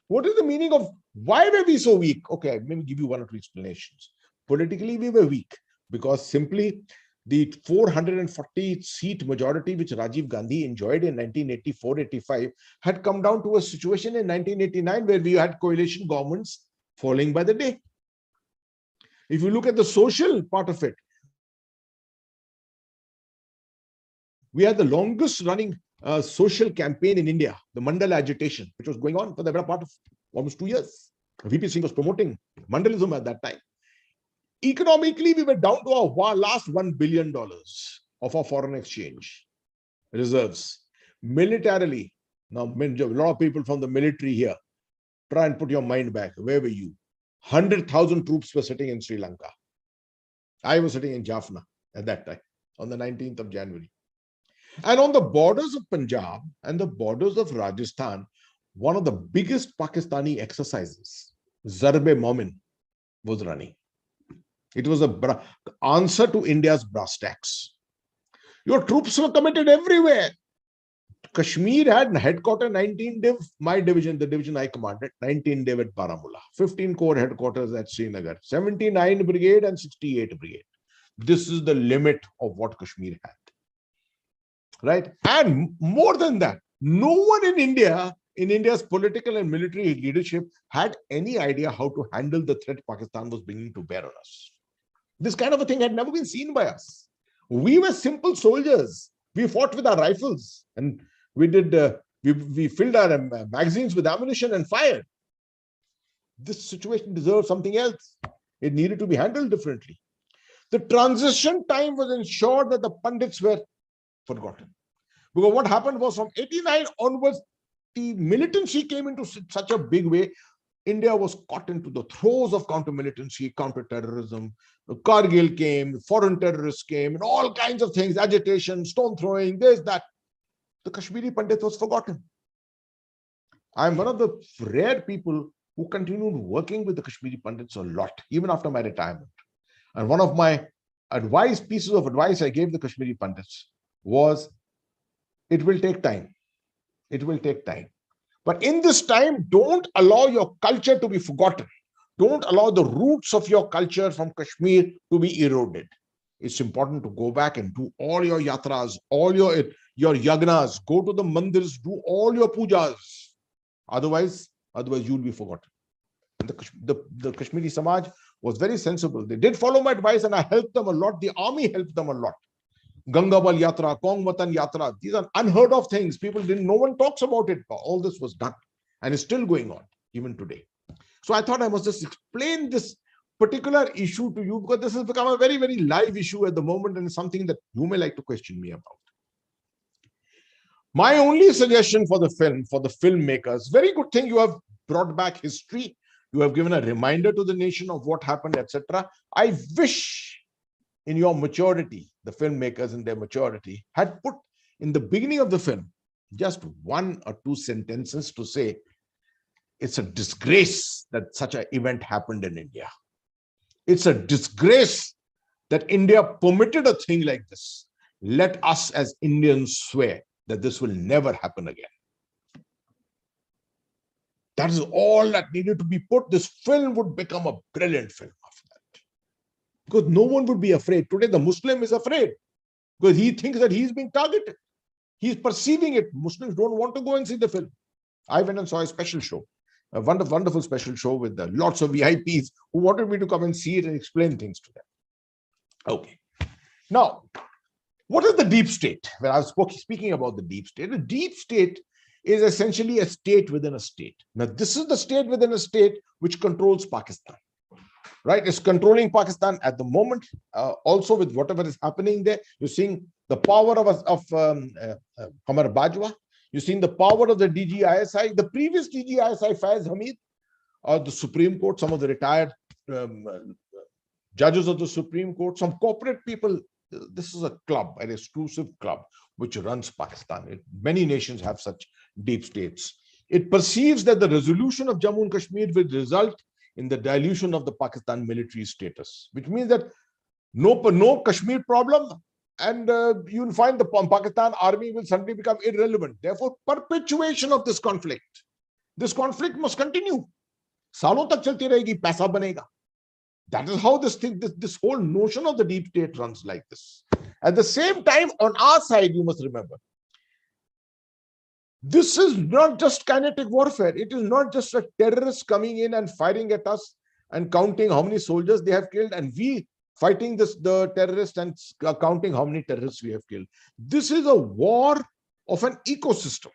What is the meaning of why were we so weak? Okay, let me give you one or two explanations. Politically, we were weak because simply the 440-seat majority which Rajiv Gandhi enjoyed in 1984-85 had come down to a situation in 1989 where we had coalition governments falling by the day. If you look at the social part of it, we had the longest running social campaign in India, the Mandal agitation, which was going on for the better part of almost 2 years. VP Singh was promoting Mandalism at that time. Economically, we were down to our last $1 billion of our foreign exchange reserves. Militarily, now a lot of people from the military here, try and put your mind back. Where were you? 100,000 troops were sitting in Sri Lanka. I was sitting in Jaffna at that time, on the 19th of January. And on the borders of Punjab and the borders of Rajasthan, one of the biggest Pakistani exercises, Zarb-e-Momin, was running. It was an answer to India's brass tacks. Your troops were committed everywhere. Kashmir had headquarters 19 Div, my division, the division I commanded, 19 Div at Baramulla, 15 Corps headquarters at Srinagar, 79 Brigade and 68 Brigade. This is the limit of what Kashmir had. Right? And more than that, no one in India, in India's political and military leadership, had any idea how to handle the threat Pakistan was bringing to bear on us. This kind of a thing had never been seen by us. We were simple soldiers. We fought with our rifles and we did. We filled our magazines with ammunition and fired. This situation deserved something else. It needed to be handled differently. The transition time was ensured that the pundits were forgotten. Because what happened was from 89 onwards, the militancy came into such a big way. India was caught into the throes of counter-militancy, counter-terrorism. Kargil came, foreign terrorists came, and all kinds of things, agitation, stone throwing, this, that. The Kashmiri Pandit was forgotten. I'm one of the rare people who continued working with the Kashmiri Pandits a lot, even after my retirement. And one of my pieces of advice I gave the Kashmiri Pandits was, it will take time. It will take time. But in this time, don't allow your culture to be forgotten. Don't allow the roots of your culture from Kashmir to be eroded. It's important to go back and do all your yatras, all your yagnas, go to the mandirs, do all your pujas. Otherwise you'll be forgotten. And the Kashmiri Samaj was very sensible. They did follow my advice and I helped them a lot. The army helped them a lot. Gangabal Yatra, Kong Watan Yatra, these are unheard of things. No one talks about it. All this was done and is still going on even today. So I thought I must just explain this particular issue to you because this has become a very, very live issue at the moment and something that you may like to question me about. My only suggestion for the film, for the filmmakers, very good thing you have brought back history. You have given a reminder to the nation of what happened, etc. I wish in your maturity, the filmmakers in their maturity had put in the beginning of the film just 1 or 2 sentences to say, it's a disgrace that such an event happened in India. It's a disgrace that India permitted a thing like this. Let us as Indians swear that this will never happen again. That is all that needed to be put. This film would become a brilliant film after that. Because no one would be afraid. Today, the Muslim is afraid because he thinks that he's being targeted. He's perceiving it. Muslims don't want to go and see the film. I went and saw a special show, a wonderful special show with lots of VIPs who wanted me to come and see it and explain things to them. Okay. Now, what is the deep state? When I was speaking about the deep state is essentially a state within a state. Now, this is the state within a state which controls Pakistan. Right? It's controlling Pakistan at the moment. Also, with whatever is happening there, you're seeing the power of Qamar Bajwa. You're seeing the power of the DGISI, the previous DGISI, Faiz Hamid, or the Supreme Court, some of the retired judges of the Supreme Court, some corporate people. This is a club, an exclusive club, which runs Pakistan. Many nations have such deep states. It perceives that the resolution of Jammu and Kashmir will result in the dilution of the Pakistan military status, which means that no Kashmir problem, and you'll find the Pakistan army will suddenly become irrelevant. Therefore, perpetuation of this conflict. This conflict must continue. Salon tak chalti rahegi, paisa banega. That is how this whole notion of the deep state runs like this. At the same time, on our side, you must remember, this is not just kinetic warfare. It is not just a terrorist coming in and firing at us and counting how many soldiers they have killed, and we fighting the terrorists and counting how many terrorists we have killed. This is a war of an ecosystem.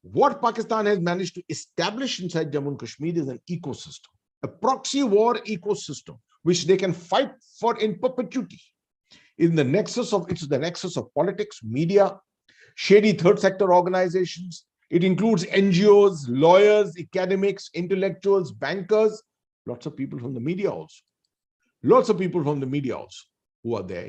What Pakistan has managed to establish inside Jammu and Kashmir is an ecosystem, a proxy war ecosystem, which they can fight for in perpetuity. It's the nexus of politics, media, shady third sector organizations. It includes NGOs, lawyers, academics, intellectuals, bankers, lots of people from the media also. Lots of people from the media also who are there.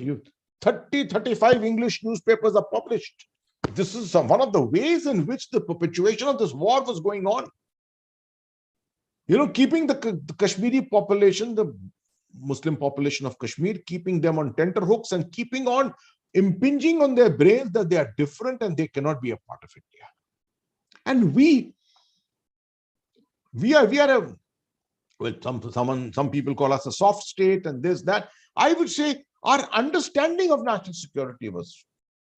35 English newspapers are published. This is one of the ways in which the perpetuation of this war was going on. Keeping the Kashmiri population, the Muslim population of Kashmir, keeping them on tenterhooks and keeping on impinging on their brains that they are different and they cannot be a part of India. And some people call us a soft state and this, that. I would say our understanding of national security was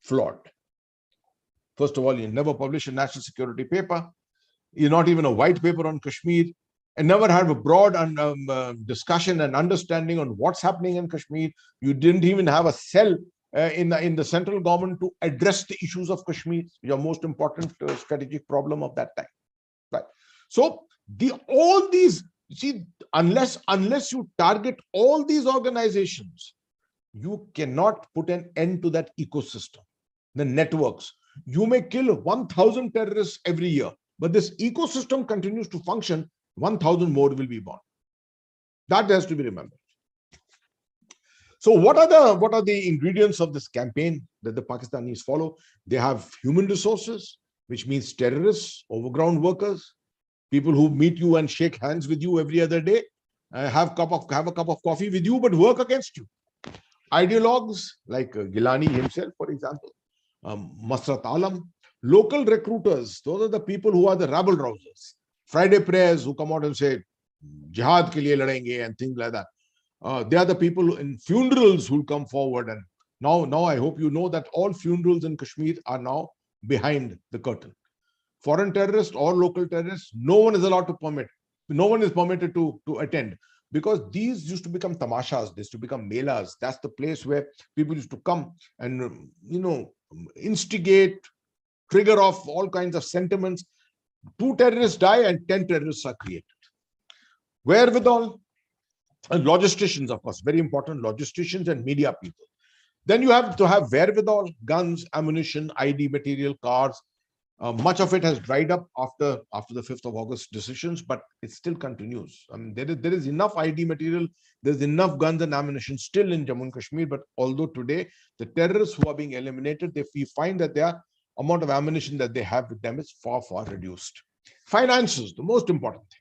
flawed. First of all, you never publish a national security paper. You're not even a white paper on Kashmir, and never have a broad discussion and understanding on what's happening in Kashmir. You didn't even have a cell in the central government to address the issues of Kashmir, your most important strategic problem of that time. Right. So all these, unless you target all these organizations, you cannot put an end to that ecosystem, the networks. You may kill 1,000 terrorists every year, but this ecosystem continues to function. 1,000 more will be born. That has to be remembered. So what are the ingredients of this campaign that the Pakistanis follow? They have human resources, which means terrorists, overground workers, people who meet you and shake hands with you every other day, have a cup of coffee with you, but work against you. Ideologues like Gilani himself, for example, Masrat Alam, local recruiters, those are the people who are the rabble rousers. Friday prayers who come out and say, jihad ke liye ladenge and things like that. They are the people in funerals who come forward. And now I hope you know that all funerals in Kashmir are now behind the curtain. Foreign terrorists or local terrorists, no one is allowed to permit. No one is permitted to attend, because these used to become tamashas, they used to become melas. That's the place where people used to come and, instigate, trigger off all kinds of sentiments. 2 terrorists die and 10 terrorists are created. Wherewithal, and logisticians, of course, very important, logisticians and media people. Then you have to have wherewithal, guns, ammunition, ID material, cars. Much of it has dried up after the 5th of August decisions, but it still continues. I mean, there is enough ID material, there's enough guns and ammunition still in Jammu and Kashmir, but although today the terrorists who are being eliminated, we find that their amount of ammunition that they have with them is far, far reduced. Finances, the most important thing.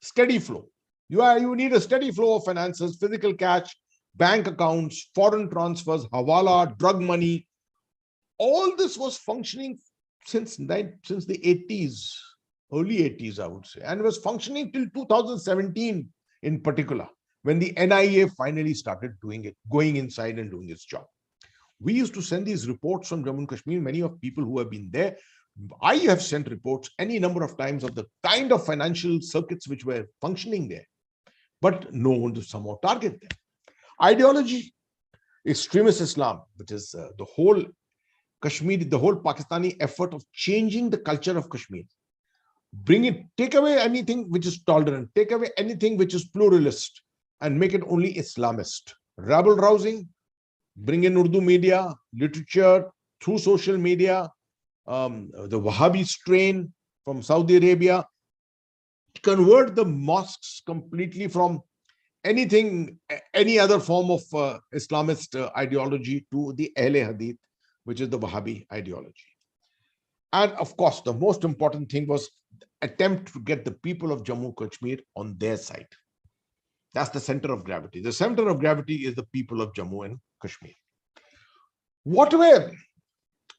Steady flow. You need a steady flow of finances, physical cash, bank accounts, foreign transfers, hawala, drug money. All this was functioning since the 80s, early 80s, I would say, and was functioning till 2017 in particular, when the NIA finally started doing it, going inside and doing its job. We used to send these reports from Jammu and Kashmir. Many of people who have been there, I have sent reports any number of times of the kind of financial circuits which were functioning there, but no one to somehow target them. Ideology, extremist Islam, which is the whole Pakistani effort of changing the culture of Kashmir. Take away anything which is tolerant, take away anything which is pluralist, and make it only Islamist. Rabble rousing, bring in Urdu media, literature, through social media, the Wahhabi strain from Saudi Arabia, convert the mosques completely from anything, any other form of Islamist ideology to the Ahle Hadith, which is the Wahhabi ideology. And of course, the most important thing was attempt to get the people of Jammu Kashmir on their side. That's the center of gravity. The center of gravity is the people of Jammu and Kashmir. What were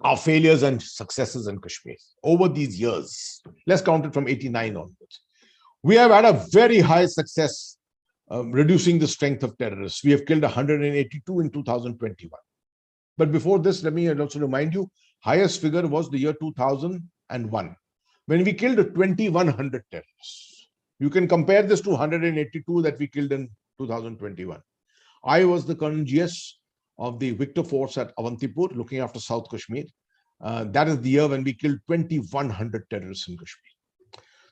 our failures and successes in Kashmir over these years? Let's count it from 89 onwards. We have had a very high success reducing the strength of terrorists. We have killed 182 in 2021. But before this, let me also remind you, highest figure was the year 2001, when we killed 2,100 terrorists. You can compare this to 182 that we killed in 2021. I was the Colonel GS of the Victor Force at Avantipur, looking after South Kashmir. That is the year when we killed 2,100 terrorists in Kashmir.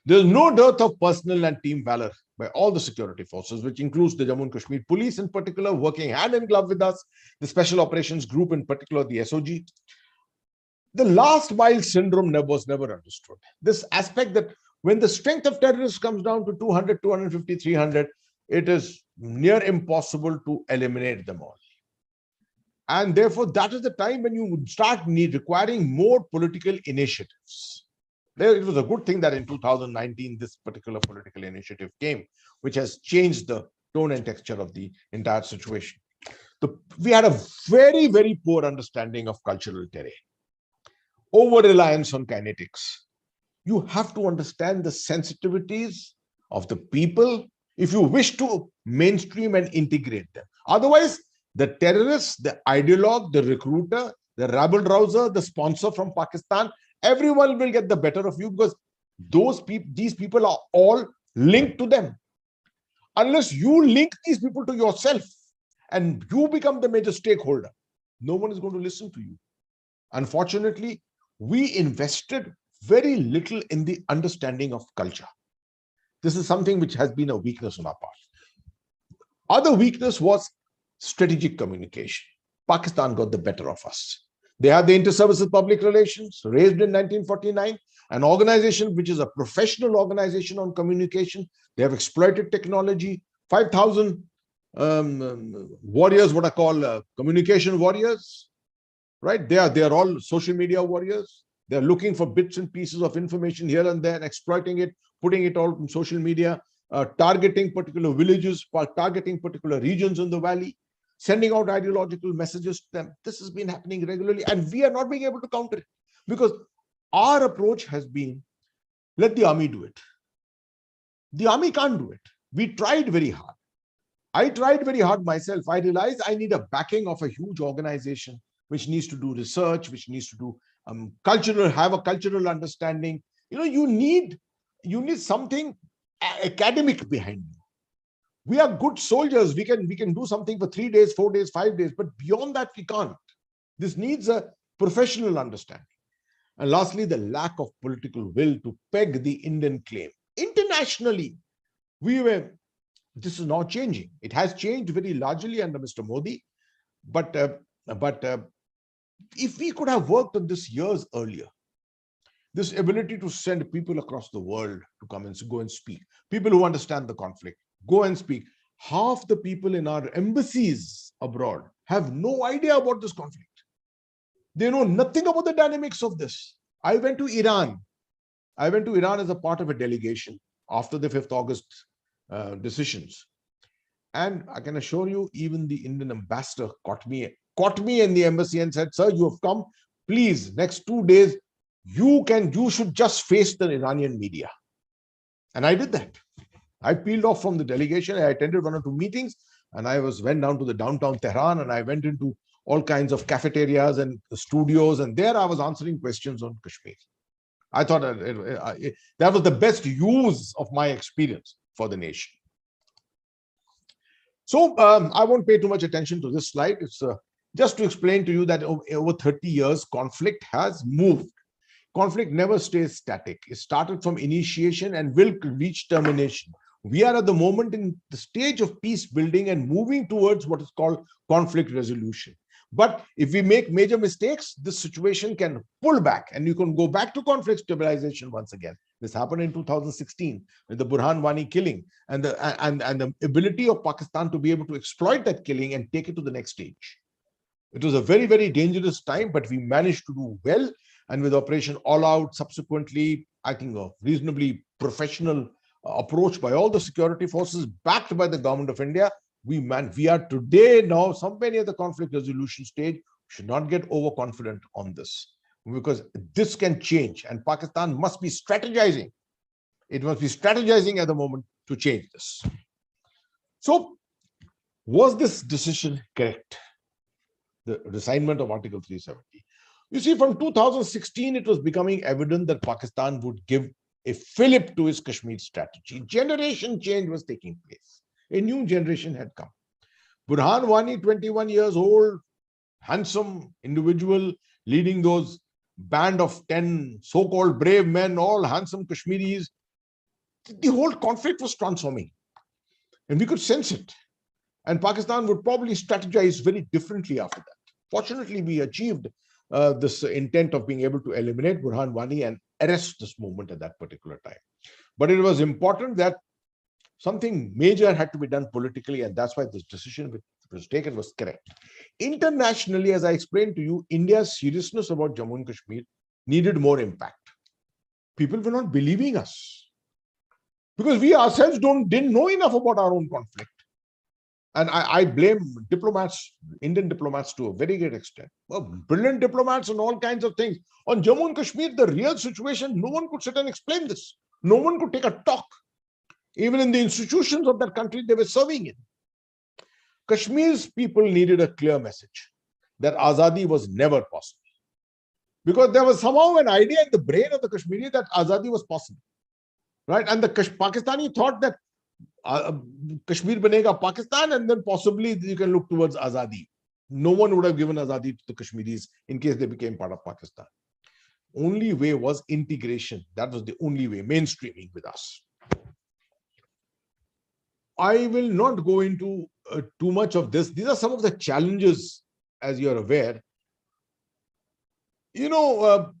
There is no dearth of personal and team valor by all the security forces, which includes the Jammu and Kashmir Police in particular, working hand in glove with us, the Special Operations Group in particular, the SOG. The last mile syndrome was never understood. This aspect that when the strength of terrorists comes down to 200, 250, 300, it is near impossible to eliminate them all. And therefore, that is the time when you would start requiring more political initiatives. It was a good thing that in 2019, this particular political initiative came, which has changed the tone and texture of the entire situation. We had a very, very poor understanding of cultural terrain, over-reliance on kinetics. You have to understand the sensitivities of the people if you wish to mainstream and integrate them. Otherwise, the terrorist, the ideologue, the recruiter, the rabble-rouser, the sponsor from Pakistan, everyone will get the better of you because these people are all linked to them. Unless you link these people to yourself and you become the major stakeholder, no one is going to listen to you. Unfortunately, we invested very little in the understanding of culture. This is something which has been a weakness on our part. Other weakness was strategic communication. Pakistan got the better of us. They have the Inter-Services Public Relations, raised in 1949, an organization which is a professional organization on communication. They have exploited technology. 5,000 warriors, what I call communication warriors, right? They are all social media warriors. They're looking for bits and pieces of information here and there, and exploiting it, putting it all on social media, targeting particular villages, targeting particular regions in the valley, sending out ideological messages to them. This has been happening regularly, and we are not being able to counter it because our approach has been, let the army do it. The army can't do it. We tried very hard. I tried very hard myself. I realized I need a backing of a huge organization which needs to do research, which needs to do have a cultural understanding. You need something academic behind you. We are good soldiers. We can do something for 3 days, 4 days, 5 days, but beyond that, we can't. This needs a professional understanding. And lastly, the lack of political will to peg the Indian claim. Internationally, this is not changing. It has changed very largely under Mr. Modi, but if we could have worked on this years earlier, this ability to send people across the world to come and go and speak, people who understand the conflict, go and speak. Half the people in our embassies abroad have no idea about this conflict. They know nothing about the dynamics of this. I went to Iran. I went to Iran as a part of a delegation after the 5th August decisions. And I can assure you, even the Indian ambassador caught me in the embassy and said, "Sir, you have come. Please, next 2 days, you should just face the Iranian media." And I did that. I peeled off from the delegation. I attended 1 or 2 meetings, and I went down to the downtown Tehran, and I went into all kinds of cafeterias and studios, and there I was answering questions on Kashmir. I thought that was the best use of my experience for the nation. So I won't pay too much attention to this slide. It's just to explain to you that over 30 years, conflict has moved. Conflict never stays static. It started from initiation and will reach termination. We are at the moment in the stage of peace building and moving towards what is called conflict resolution. But if we make major mistakes, this situation can pull back and you can go back to conflict stabilization once again. This happened in 2016 with the Burhan Wani killing and the ability of Pakistan to be able to exploit that killing and take it to the next stage. It was a very, very dangerous time, but we managed to do well. And with Operation All Out, subsequently, I think a reasonably professional approach by all the security forces backed by the government of India, we are today now somewhere near the conflict resolution stage. We should not get overconfident on this because this can change and Pakistan must be strategizing. It must be strategizing at the moment to change this. So was this decision correct? The assignment of Article 370. You see, from 2016, it was becoming evident that Pakistan would give a fillip to its Kashmir strategy. Generation change was taking place. A new generation had come. Burhan Wani, 21 years old, handsome individual, leading those band of 10 so-called brave men, all handsome Kashmiris. The whole conflict was transforming. And we could sense it. And Pakistan would probably strategize very differently after that. Fortunately, we achieved this intent of being able to eliminate Burhan Wani and arrest this movement at that particular time. But it was important that something major had to be done politically, and that's why this decision which was taken was correct. Internationally, as I explained to you, India's seriousness about Jammu and Kashmir needed more impact. People were not believing us because we ourselves didn't know enough about our own conflict. And I blame diplomats, Indian diplomats to a very great extent. Well, brilliant diplomats on all kinds of things. On Jammu and Kashmir, the real situation, no one could sit and explain this. No one could take a talk. Even in the institutions of that country they were serving in. Kashmir's people needed a clear message that Azadi was never possible. Because there was somehow an idea in the brain of the Kashmiri that Azadi was possible. Right? And the Pakistani thought that Kashmir banega Pakistan and then possibly you can look towards Azadi. No one would have given Azadi to the Kashmiris in case they became part of Pakistan. Only way was integration. That was the only way, mainstreaming with us. I will not go into too much of this. These are some of the challenges, as you're aware. You know,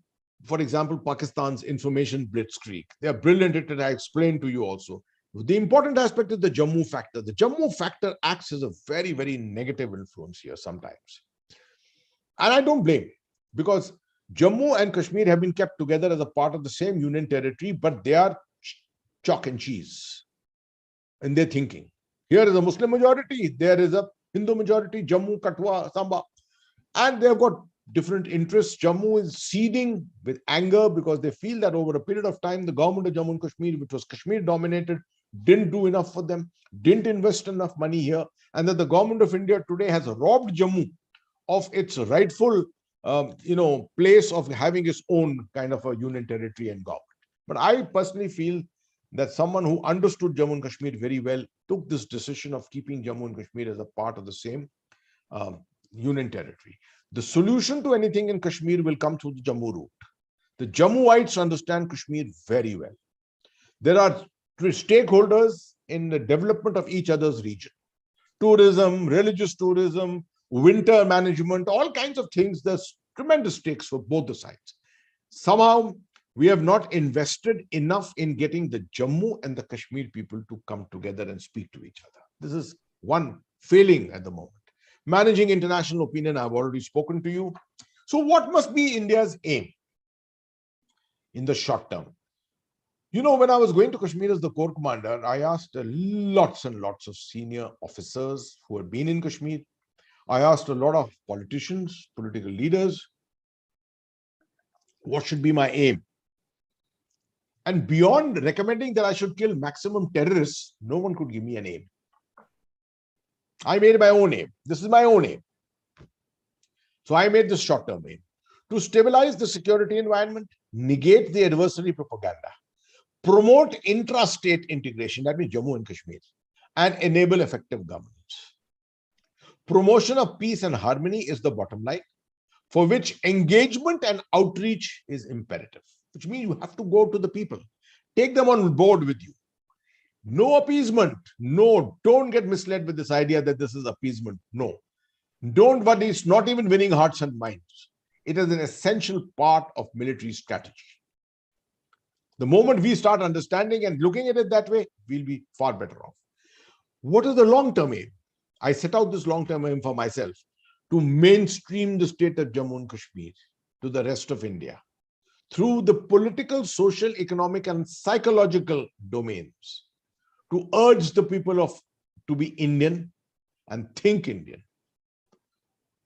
for example, Pakistan's information blitzkrieg. They are brilliant at it. I explained to you also. The important aspect is the Jammu factor. The Jammu factor acts as a very, very negative influence here sometimes. And I don't blame, because Jammu and Kashmir have been kept together as a part of the same union territory, but they are chalk and cheese in their thinking. Here is a Muslim majority, there is a Hindu majority, Jammu, Katwa, Samba, and they've got different interests. Jammu is seething with anger because they feel that over a period of time, the government of Jammu and Kashmir, which was Kashmir dominated, didn't do enough for them, didn't invest enough money here, and that the government of India today has robbed Jammu of its rightful place of having its own kind of a union territory and government. But I personally feel that someone who understood Jammu and Kashmir very well took this decision of keeping Jammu and Kashmir as a part of the same union territory. The solution to anything in Kashmir will come through the Jammu route. The Jammuites understand Kashmir very well. There are stakeholders in the development of each other's region. Tourism, religious tourism, winter management, all kinds of things. There's tremendous stakes for both the sides. Somehow, we have not invested enough in getting the Jammu and the Kashmir people to come together and speak to each other. This is one failing at the moment. Managing international opinion, I've already spoken to you. So what must be India's aim in the short term? You know, when I was going to Kashmir as the Corps Commander, I asked lots and lots of senior officers who had been in Kashmir. I asked a lot of politicians, political leaders, what should be my aim? And beyond recommending that I should kill maximum terrorists, no one could give me an aim. I made my own aim. This is my own aim. So I made this short-term aim to stabilize the security environment, negate the adversary propaganda, promote intra-state integration, that means Jammu and Kashmir, and enable effective governance. Promotion of peace and harmony is the bottom line, for which engagement and outreach is imperative, which means you have to go to the people, take them on board with you. No appeasement. No, don't get misled with this idea that this is appeasement. No. Don't worry, it's not even winning hearts and minds. It is an essential part of military strategy. The moment we start understanding and looking at it that way, we'll be far better off. What is the long-term aim? I set out this long-term aim for myself to mainstream the state of Jammu and Kashmir to the rest of India through the political, social, economic, and psychological domains, to urge the people to be Indian and think Indian.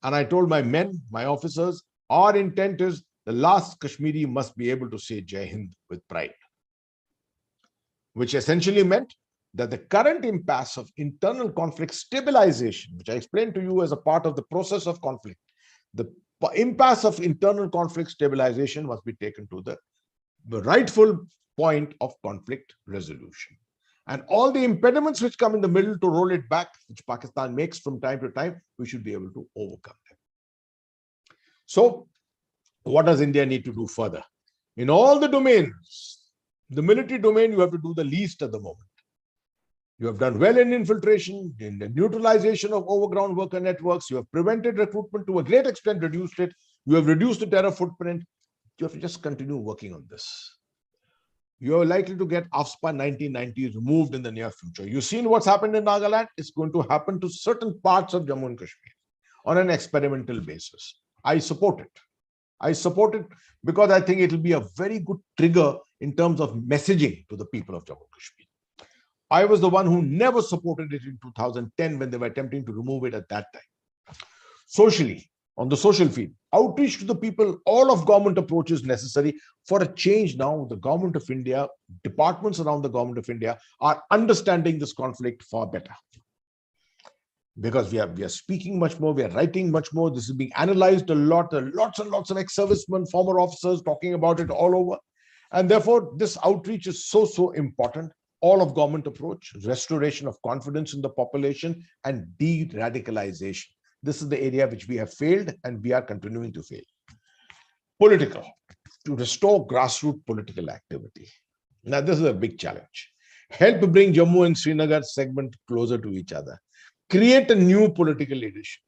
And I told my men, my officers, our intent is the last Kashmiri must be able to say Jai Hind with pride, which essentially meant that the current impasse of internal conflict stabilization, which I explained to you as a part of the process of conflict, the impasse of internal conflict stabilization must be taken to the rightful point of conflict resolution. And all the impediments which come in the middle to roll it back, which Pakistan makes from time to time, we should be able to overcome them. So, what does India need to do further? In all the domains, the military domain, you have to do the least at the moment. You have done well in infiltration, in the neutralization of overground worker networks. You have prevented recruitment to a great extent, reduced it. You have reduced the terror footprint. You have to just continue working on this. You are likely to get AFSPA 1990 removed in the near future. You've seen what's happened in Nagaland. It's going to happen to certain parts of Jammu and Kashmir on an experimental basis. I support it. I support it because I think it will be a very good trigger in terms of messaging to the people of Jammu and Kashmir. I was the one who never supported it in 2010 when they were attempting to remove it at that time. Socially, on the social field, outreach to the people, all of government approach is necessary for a change now. The government of India, departments around the government of India are understanding this conflict far better. Because we are speaking much more, we are writing much more. This is being analyzed a lot. There are lots and lots of ex-servicemen, former officers talking about it all over. And therefore, this outreach is so important. All of government approach, restoration of confidence in the population, and de-radicalization. This is the area which we have failed and we are continuing to fail. Political, to restore grassroots political activity. Now, this is a big challenge. Help bring Jammu and Srinagar segment closer to each other. Create a new political leadership.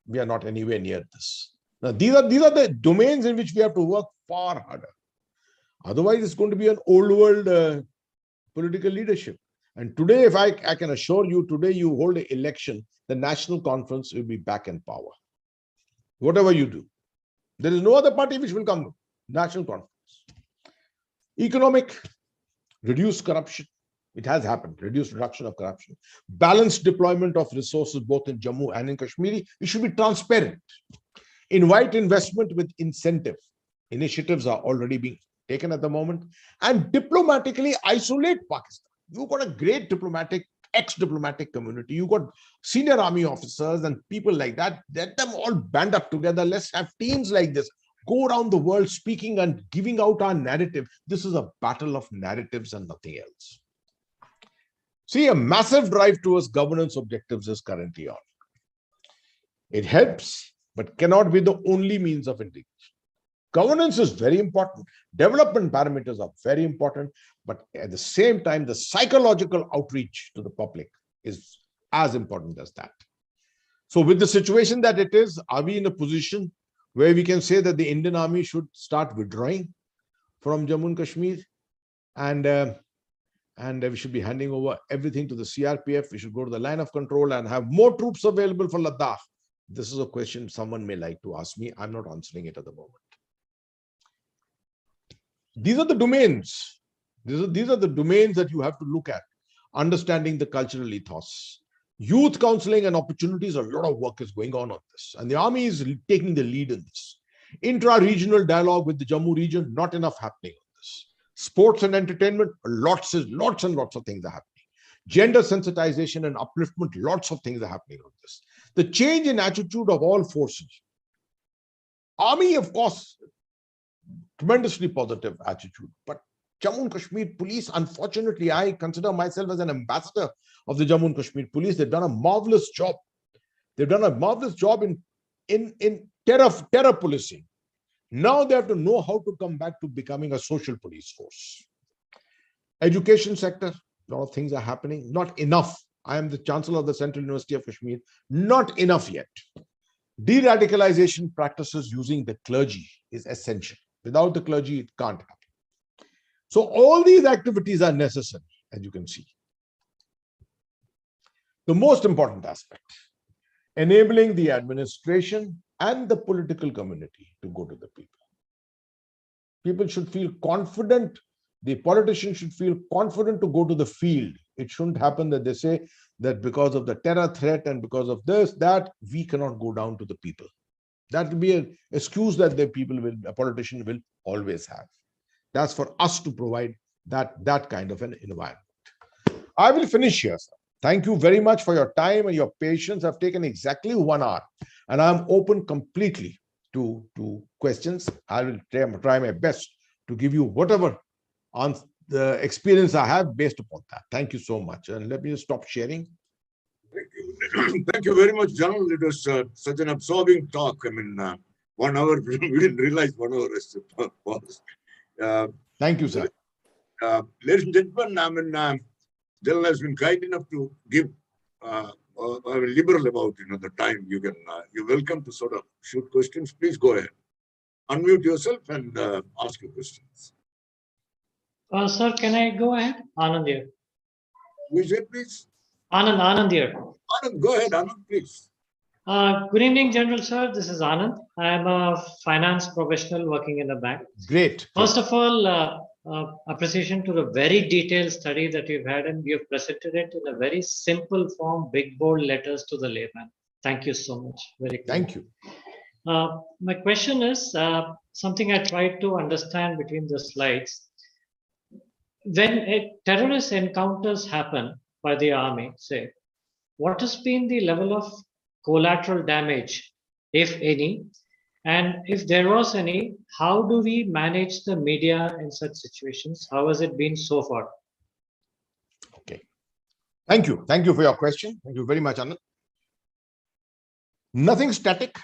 We are not anywhere near this. Now, these are the domains in which we have to work far harder. Otherwise, it's going to be an old world political leadership. And today, if I can assure you, today you hold an election, the national conference will be back in power. Whatever you do. There is no other party which will come. National conference. Economic, reduce corruption. It has happened. Reduction of corruption. Balanced deployment of resources both in Jammu and in Kashmir. It should be transparent. Invite investment with incentive. Initiatives are already being taken at the moment. And diplomatically isolate Pakistan. You've got a great ex-diplomatic community. You've got senior army officers and people like that. Let them all band up together. Let's have teams like this. Go around the world speaking and giving out our narrative. This is a battle of narratives and nothing else. See, a massive drive towards governance objectives is currently on. It helps, but cannot be the only means of integration. Governance is very important. Development parameters are very important. But at the same time, the psychological outreach to the public is as important as that. So with the situation that it is, are we in a position where we can say that the Indian Army should start withdrawing from Jammu and Kashmir? And we should be handing over everything to the CRPF. We should go to the line of control and have more troops available for Ladakh. This is a question someone may like to ask me. I'm not answering it at the moment. These are the domains. These are the domains that you have to look at. Understanding the cultural ethos. Youth counseling and opportunities, a lot of work is going on this. And the army is taking the lead in this. Intra-regional dialogue with the Jammu region, not enough happening on this. Sports and entertainment, lots and lots of things are happening. Gender sensitization and upliftment, lots of things are happening on this. The change in attitude of all forces. Army, of course, tremendously positive attitude. But Jammu and Kashmir police, unfortunately, I consider myself as an ambassador of the Jammu and Kashmir police. They've done a marvelous job. They've done a marvelous job in terror policing. Now they have to know how to come back to becoming a social police force. Education sector, a lot of things are happening. Not enough. I am the Chancellor of the Central University of Kashmir. Not enough yet. De-radicalization practices using the clergy is essential. Without the clergy, it can't happen. So all these activities are necessary, as you can see. The most important aspect, enabling the administration and the political community to go to the people. People should feel confident. The politicians should feel confident to go to the field. It shouldn't happen that they say that because of the terror threat and because of this, that, we cannot go down to the people. That will be an excuse that a politician will always have. That's for us to provide that kind of an environment. I will finish here, sir. Thank you very much for your time and your patience. I've taken exactly 1 hour, and I'm open completely to questions. I will try my best to give you whatever on the experience I have based upon that. Thank you so much. And let me just stop sharing. Thank you. Thank you very much, General. It was such an absorbing talk. I mean, 1 hour, we didn't realize 1 hour was. Thank you, sir. Ladies and gentlemen, I mean, General has been kind enough to give, liberal about, the time. You're welcome to sort of shoot questions. Please go ahead. Unmute yourself and ask your questions. Sir, can I go ahead? Anand here. Who is it, please? Anand here. Anand, go ahead, Anand, please. Good evening, General Sir. This is Anand. I am a finance professional working in a bank. Great. First of all, appreciation to the very detailed study that you've had, and you have presented it in a very simple form, big bold letters to the layman. Thank you so much. Very clear. Thank you. My question is something I tried to understand between the slides. When terrorist encounters happen by the army, say, what has been the level of collateral damage, if any? And if there was any, how do we manage the media in such situations? How has it been so far? Okay. Thank you. Thank you for your question. Thank you very much, Anand. Nothing static.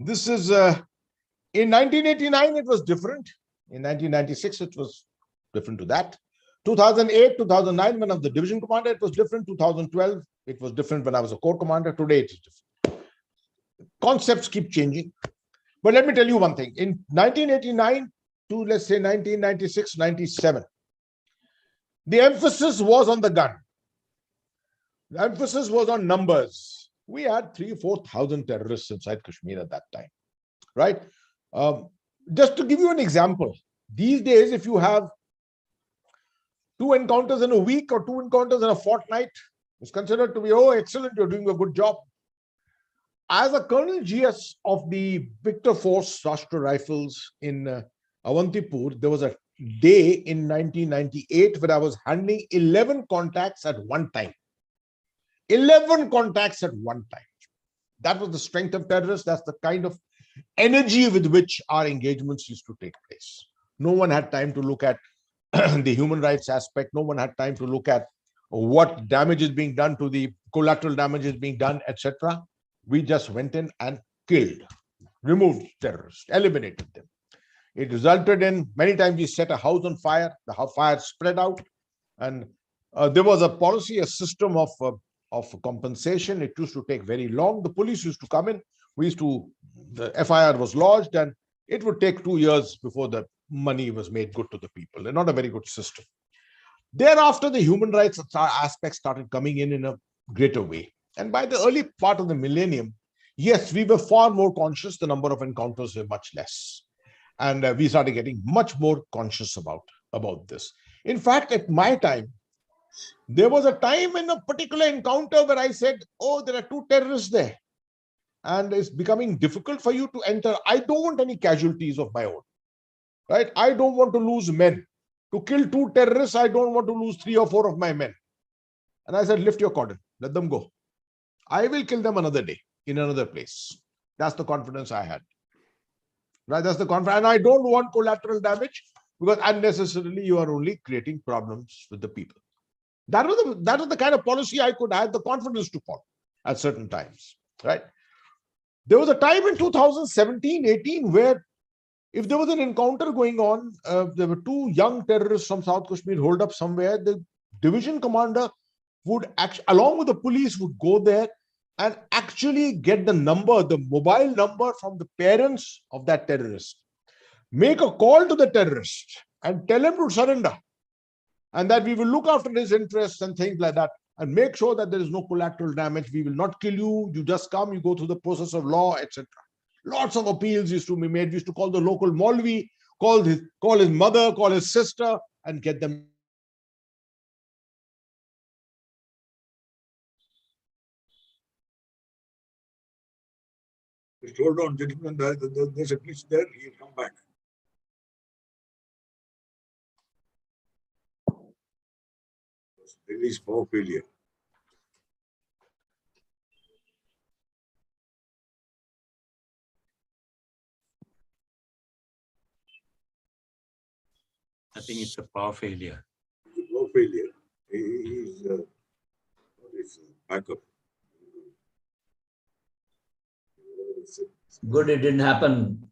This is, in 1989, it was different. In 1996, it was different to that. 2008, 2009, when I was the division commander, it was different. 2012, it was different when I was a corps commander. Today, it is different. Concepts keep changing. But let me tell you one thing. In 1989 to, let's say, 1996, 97, the emphasis was on the gun. The emphasis was on numbers. We had 3,000-4,000 terrorists inside Kashmir at that time, right? Just to give you an example, these days, if you have 2 encounters in a week or 2 encounters in a fortnight, it's considered to be, oh, excellent, you're doing a good job. As a Colonel GS of the Victor Force Rashtra Rifles in Avantipur, there was a day in 1998 where I was handling 11 contacts at one time. 11 contacts at one time. That was the strength of terrorists. That's the kind of energy with which our engagements used to take place. No one had time to look at the human rights aspect. No one had time to look at what damage is being done to the collateral damage is being done, etc. We just went in and killed, removed terrorists, eliminated them. It resulted in many times we set a house on fire, the fire spread out, and there was a policy, a system of compensation. It used to take very long. The police used to come in. The FIR was lodged, and it would take 2 years before the money was made good to the people. And not a very good system. Thereafter, the human rights aspects started coming in a greater way. And by the early part of the millennium, yes, we were far more conscious. The number of encounters were much less. And we started getting much more conscious about this. In fact, at my time, there was a time in a particular encounter where I said, oh, there are 2 terrorists there. And it's becoming difficult for you to enter. I don't want any casualties of my own. Right? I don't want to lose men. To kill 2 terrorists, I don't want to lose 3 or 4 of my men. And I said, lift your cordon. Let them go. I will kill them another day in another place. That's the confidence I had. Right? That's the confidence. And I don't want collateral damage because unnecessarily you are only creating problems with the people. That was the kind of policy I could have the confidence to follow at certain times. Right? There was a time in 2017-18 where if there was an encounter going on, there were 2 young terrorists from South Kashmir holed up somewhere, the division commander would actually, along with the police, would go there and actually get the number, the mobile number from the parents of that terrorist. Make a call to the terrorist and tell him to surrender, and that we will look after his interests and things like that, and make sure that there is no collateral damage. We will not kill you. You just come, you go through the process of law, etc. Lots of appeals used to be made. We used to call the local Maulvi, call his mother, call his sister, and get them. Just hold on, gentlemen. There's a glitch there. He'll come back. Release power failure. I think it's a power failure. Power failure. He's what is backup? Good it didn't happen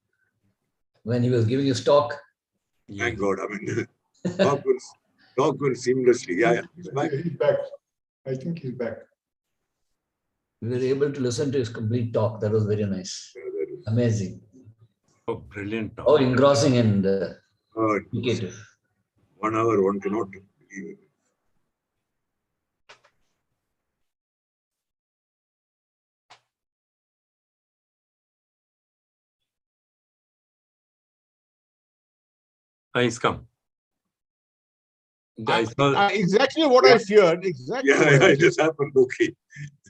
when he was giving his talk. Thank God. I mean, talk will seamlessly. Yeah, he's back. He's back. I think he's back. We were able to listen to his complete talk. That was very nice. Yeah, that is. Amazing. Oh, brilliant. Oh, engrossing and Oh, educative. 1 hour, one cannot believe it. He's come. I saw, Exactly what I feared. Exactly. Yeah, what I yeah, it feared. just happened. Okay.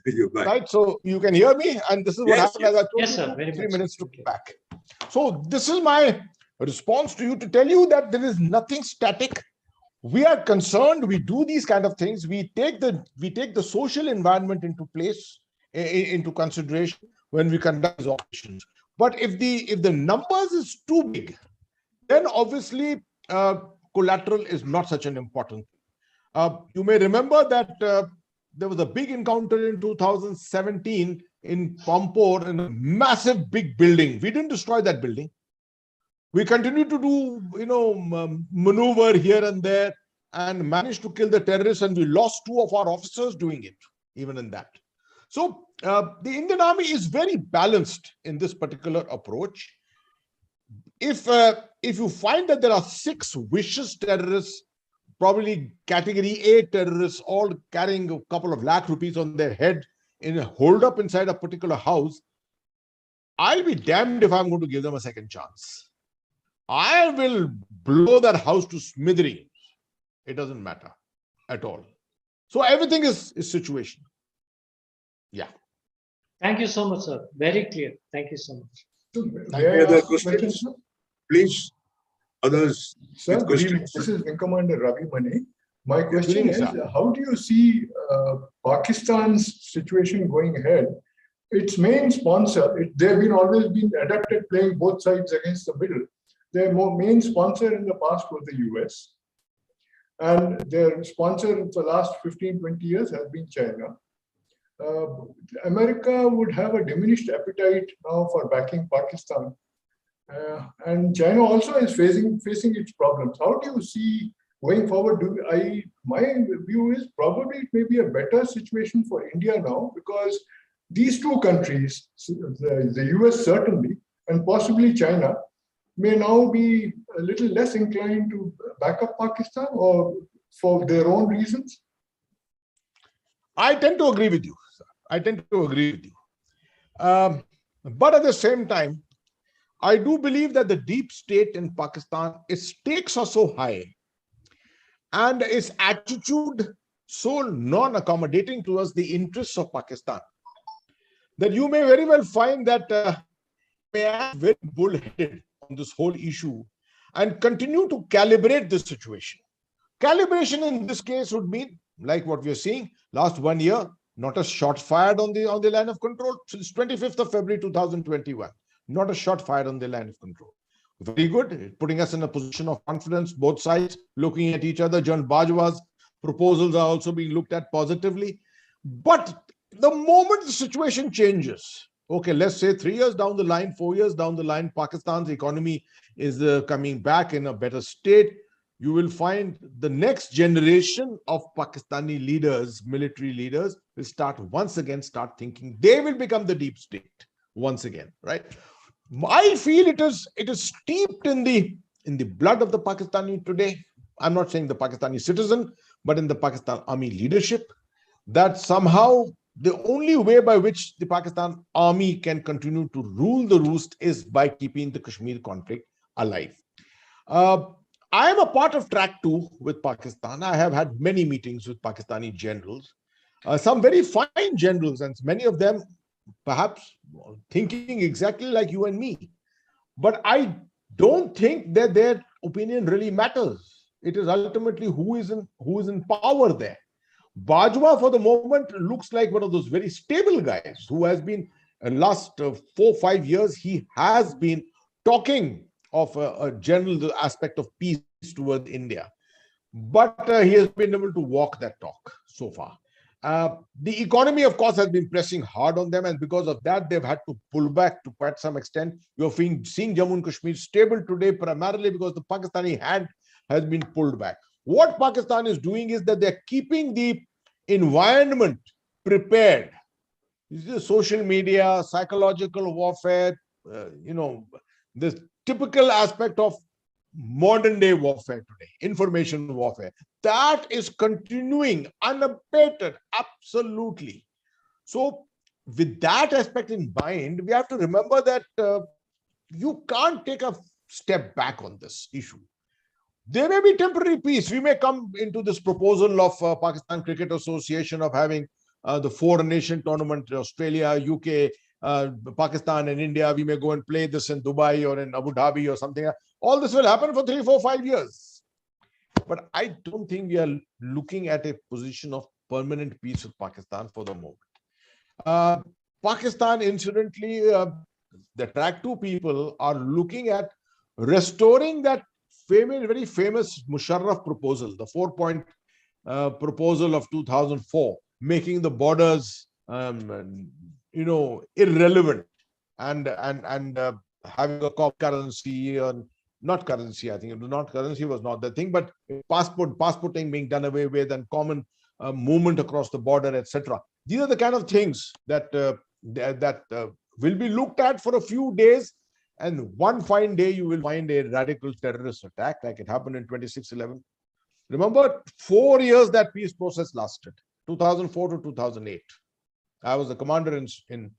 You're back. Right. So you can hear me, and this is what Yes, happened as I told Yes, you, sir, very 3 much. minutes to get back. So this is my response to you, to tell you that there is nothing static. We are concerned. We do these kind of things. We take the social environment into place, into consideration when we conduct these operations. But if the numbers is too big, then obviously collateral is not such an important thing. You may remember that there was a big encounter in 2017 in Pampore in a massive big building. We didn't destroy that building. We continued to do, maneuver here and there and managed to kill the terrorists, and we lost 2 of our officers doing it, even in that. So the Indian Army is very balanced in this particular approach. If you find that there are 6 vicious terrorists, probably category A terrorists, all carrying a couple of lakh rupees on their head in a hold up inside a particular house, I'll be damned if I'm going to give them a second chance. I will blow that house to smithereens. It doesn't matter at all. So everything is situational. Yeah. Thank you so much, sir. Very clear. Thank you so much. So, Any may I other ask a questions? question, sir? Please, others Sir, with good evening. questions. This is Wing Commander Ravi Mani. My question evening, is, sir. how do you see Pakistan's situation going ahead? Its main sponsor, they've been always been adept at playing both sides against the middle. Their main sponsor in the past was the US. And their sponsor for the last 15, 20 years has been China. America would have a diminished appetite now for backing Pakistan. And China also is facing its problems. How do you see going forward? My view is probably it may be a better situation for India now, because these 2 countries, the US certainly, and possibly China, may now be a little less inclined to back up Pakistan, or for their own reasons. I tend to agree with you, sir. I tend to agree with you. But at the same time, I do believe that the deep state in Pakistan, its stakes are so high and its attitude so non-accommodating towards the interests of Pakistan, that you may very well find that may act very bullheaded on this whole issue and continue to calibrate this situation. Calibration in this case would mean, like what we are seeing, last 1 year, not a shot fired on the line of control since 25th of February 2021. Not a shot fired on the line of control. Very good, putting us in a position of confidence, both sides looking at each other. John Bajwa's proposals are also being looked at positively. But the moment the situation changes, okay, let's say 3 years down the line, 4 years down the line, Pakistan's economy is coming back in a better state. you will find the next generation of Pakistani leaders, military leaders, will start thinking they will become the deep state once again, right? I feel it is steeped in the blood of the Pakistani today. I'm not saying the Pakistani citizen, but in the Pakistan army leadership, that somehow the only way by which the Pakistan army can continue to rule the roost is by keeping the Kashmir conflict alive. I am a part of track 2 with Pakistan. I have had many meetings with Pakistani generals, some very fine generals, and many of them perhaps thinking exactly like you and me. But I don't think that their opinion really matters. It is ultimately who is in power there. Bajwa, for the moment, looks like one of those very stable guys who has been, last 4-5 years, he has been talking of a general aspect of peace toward India. But he has been able to walk that talk so far. The economy, of course, has been pressing hard on them, and because of that, they've had to pull back to quite some extent. You're seeing Jammu and Kashmir stable today, primarily because the Pakistani hand has been pulled back. What Pakistan is doing is that they're keeping the environment prepared. This is social media, psychological warfare, this typical aspect of modern day warfare today, information warfare, that is continuing unabated, absolutely. So with that aspect in mind, we have to remember that you can't take a step back on this issue. There may be temporary peace. We may come into this proposal of Pakistan Cricket Association of having the 4-nation tournament, Australia, UK, Pakistan and India. We may go and play this in Dubai or in Abu Dhabi or something. All this will happen for 3, 4, 5 years. But I don't think we are looking at a position of permanent peace with Pakistan for the moment. Pakistan, incidentally, the track 2 people are looking at restoring that very famous Musharraf proposal, the 4-point proposal of 2004, making the borders, irrelevant, and having a currency, and not currency. I think it was not currency, was not the thing, but passporting being done away with, and common movement across the border, etc. These are the kind of things that will be looked at for a few days. And one fine day, you will find a radical terrorist attack like it happened in 26/11. Remember, 4 years that peace process lasted, 2004 to 2008. I was the commander in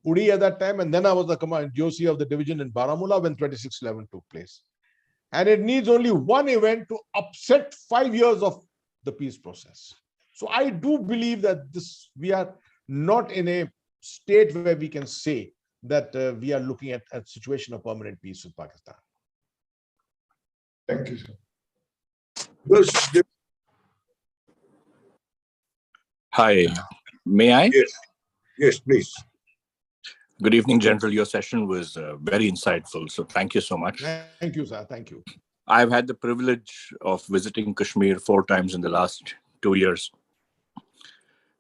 Uri at that time, and then I was the GOC of the division in Baramulla when 26/11 took place. And it needs only one event to upset 5 years of the peace process. So I do believe that we are not in a state where we can say that we are looking at a situation of permanent peace with Pakistan. Thank you, sir. Yes, Hi, may I? yes, please. Good evening, General. Your session was very insightful, so thank you so much. Thank you, sir. Thank you. I've had the privilege of visiting Kashmir 4 times in the last 2 years.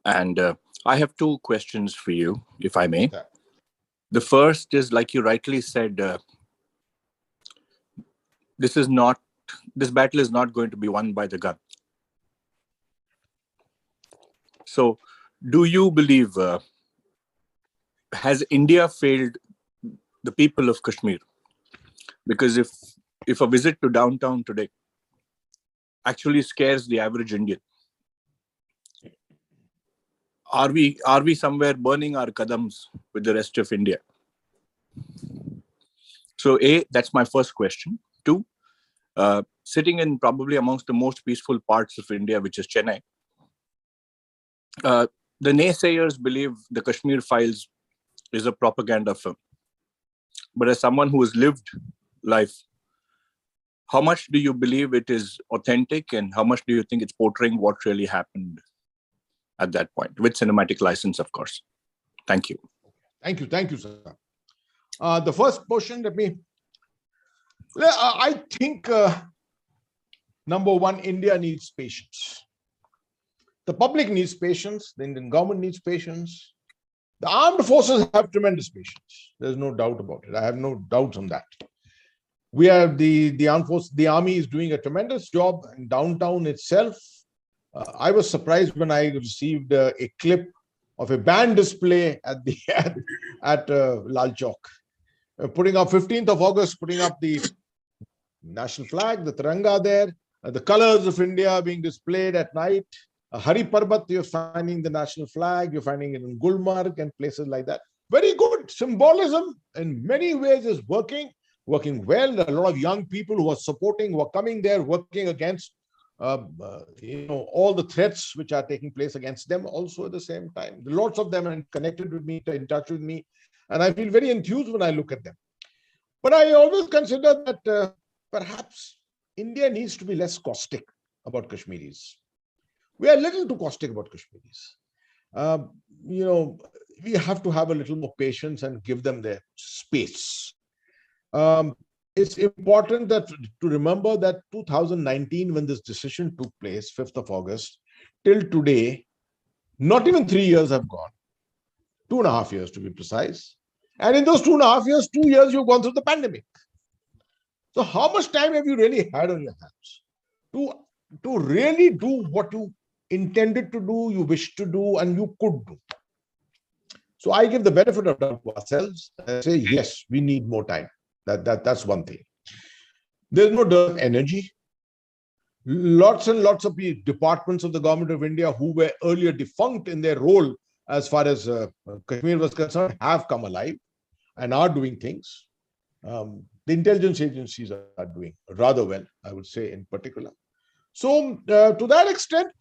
And I have 2 questions for you, if I may. Yeah. The first is, like you rightly said, this battle is not going to be won by the gun. So do you believe, has India failed the people of Kashmir? Because if a visit to downtown today actually scares the average Indian, are we somewhere burning our kadams with the rest of India? So that's my first question. 2, sitting in probably amongst the most peaceful parts of India, which is Chennai, the naysayers believe the Kashmir Files is a propaganda film. But as someone who has lived life, how much do you believe it is authentic, and how much do you think it's portraying what really happened at that point, with cinematic license, of course? Thank you. Thank you, sir. The first portion, I think, number one, India needs patience. The public needs patience. The Indian government needs patience. The armed forces have tremendous patience. There's no doubt about it. I have no doubts on that. We are the armed force, the army is doing a tremendous job in downtown itself. I was surprised when I received a clip of a band display at the at Lal Chowk, putting up 15th of August, putting up the national flag, the Tiranga there, the colors of India being displayed at night. Hari Parbat, you're finding the national flag, you're finding it in Gulmarg and places like that. Very good symbolism in many ways is working well. A lot of young people who are supporting, who are coming there, working against all the threats which are taking place against them also at the same time. Lots of them are connected with me, in touch with me, and I feel very enthused when I look at them. But I always consider that perhaps India needs to be less caustic about Kashmiris. We are a little too caustic about Kashmiris. We have to have a little more patience and give them their space. It's important to remember that 2019, when this decision took place, 5th of August, till today, not even 3 years have gone. 2.5 years to be precise. And in those 2.5 years, 2 years, you've gone through the pandemic. So how much time have you really had on your hands to really do what you intended to do, you wished to do, and you could do? So I give the benefit of doubt to ourselves and say, yes, we need more time. That's one thing. There's no dearth of energy. Lots and lots of departments of the government of India who were earlier defunct in their role as far as Kashmir was concerned have come alive and are doing things. The intelligence agencies are doing rather well, I would say, in particular. So to that extent,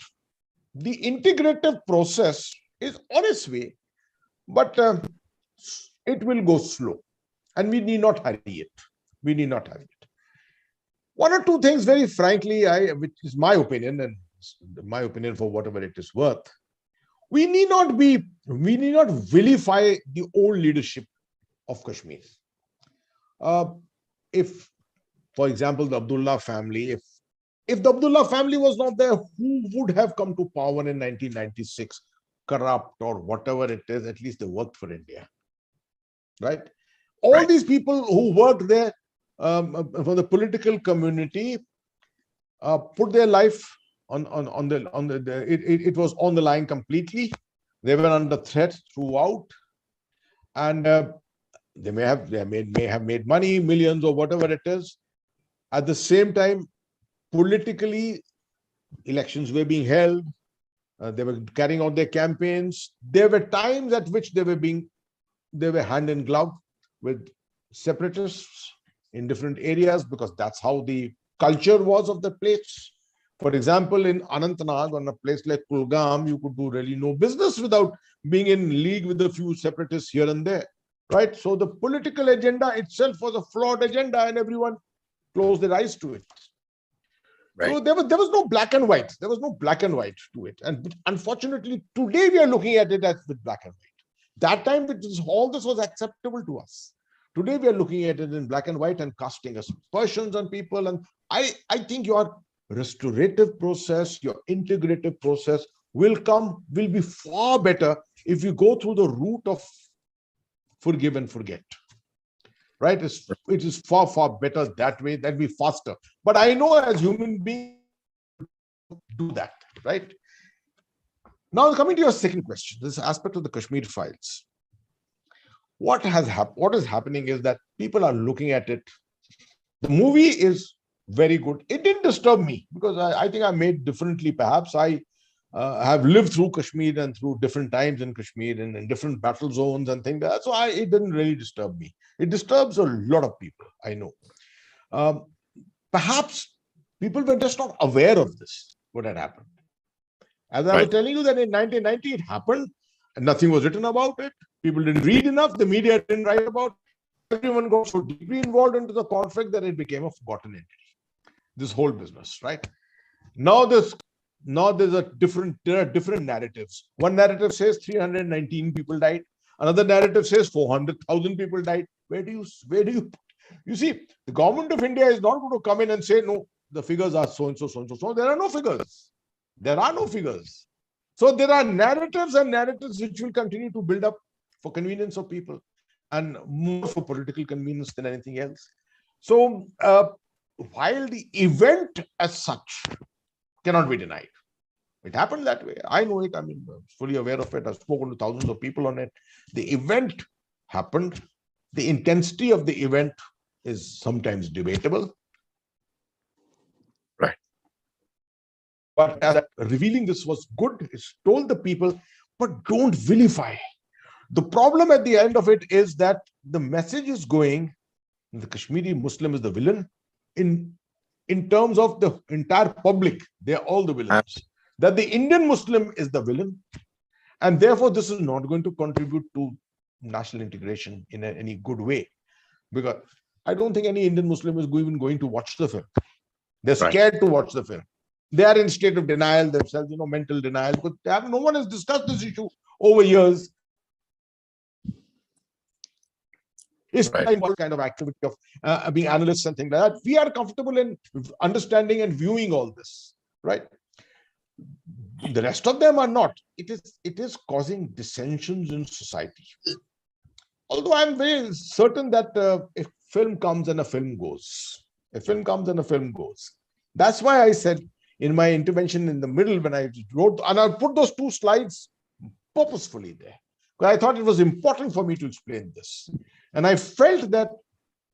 the integrative process is on its way, but it will go slow, and we need not hurry it. We need not hurry it. One or two things, very frankly, which is my opinion, and my opinion for whatever it is worth, we need not vilify the old leadership of Kashmir. If, for example, the Abdullah family, if the Abdullah family was not there, who would have come to power in 1996? Corrupt or whatever it is, at least they worked for India, right? All these people who worked there for the political community put their life it was on the line completely. They were under threat throughout, and they may have made money, millions or whatever it is. At the same time, politically, elections were being held. They were carrying out their campaigns. There were times at which they were hand in glove with separatists in different areas, because that's how the culture was of the place. For example, in Anantnag, on a place like Kulgam, you could do really no business without being in league with a few separatists here and there, right? So the political agenda itself was a flawed agenda, and everyone closed their eyes to it. Right. So there was no black and white. There was no black and white to it. And unfortunately, today we are looking at it as with black and white. That time, all this was acceptable to us. Today we are looking at it in black and white and casting aspersions on people. And I think your restorative process, your integrative process will be far better if you go through the route of forgive and forget. Right? It is far, far better that way. That'll be faster. But I know as human beings do that, right? Now, coming to your second question, this aspect of the Kashmir files. What is happening is that people are looking at it. The movie is very good. It didn't disturb me because I think I made differently. Perhaps I have lived through Kashmir and through different times in Kashmir and in different battle zones and things like that. So it didn't really disturb me. It disturbs a lot of people, I know. Perhaps people were just not aware of this, what had happened. As I was telling you that in 1990 it happened, and nothing was written about it. People didn't read enough. The media didn't write about it. Everyone got so deeply involved into the conflict that it became a forgotten entity. This whole business, right? Now there are different narratives. One narrative says 319 people died. Another narrative says 400,000 people died. Where do you see? The government of India is not going to come in and say, no, the figures are so and so, so and so, so. There are no figures. There are no figures. So there are narratives and narratives which will continue to build up for convenience of people and more for political convenience than anything else. So while the event as such cannot be denied, it happened that way. I know it. I mean, I'm fully aware of it. I've spoken to thousands of people on it. The event happened. The intensity of the event is sometimes debatable. Right. But as revealing this was good, it's told the people, but don't vilify. The problem at the end of it is that the message is going, the Kashmiri Muslim is the villain. In terms of the entire public, they're all the villains. That the Indian Muslim is the villain. And therefore, this is not going to contribute to national integration in any good way. Because I don't think any Indian Muslim is even going to watch the film. They're scared to watch the film. They are in a state of denial themselves, mental denial. Because no one has discussed this issue over years. It's kind of activity of being analysts and things like that. We are comfortable in understanding and viewing all this, right? The rest of them are not. It is causing dissensions in society. Although I'm very certain that a film comes and a film goes. A film comes and a film goes. That's why I said in my intervention in the middle when I wrote, and I put those 2 slides purposefully there, because I thought it was important for me to explain this. And I felt that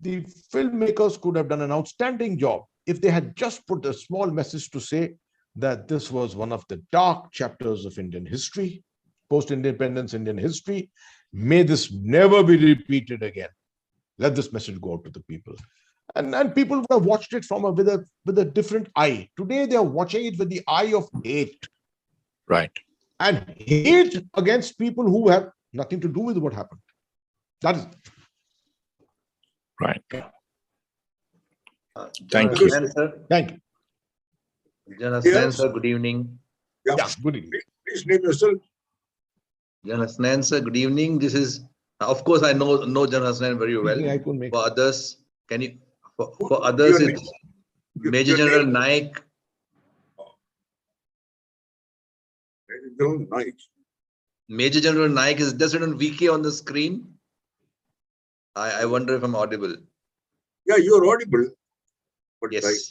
the filmmakers could have done an outstanding job if they had just put a small message to say that this was one of the dark chapters of Indian history, post-independence Indian history. May this never be repeated again. Let this message go out to the people. And people would have watched it with a different eye. Today, they are watching it with the eye of hate. Right. And hate against people who have nothing to do with what happened. That is right. Thank you. Thank you. General Yes. Sir, good evening. Yeah, good evening. Please name yourself. General Sir, good evening. This is, of course, I know General Hasnain very well. I couldn't make For others, can you? For others, Your it's name. Major Your General name. Naik. General Naik. Major General Naik is just written VK on the screen. I wonder if I'm audible. Yeah, you're audible. But Yes.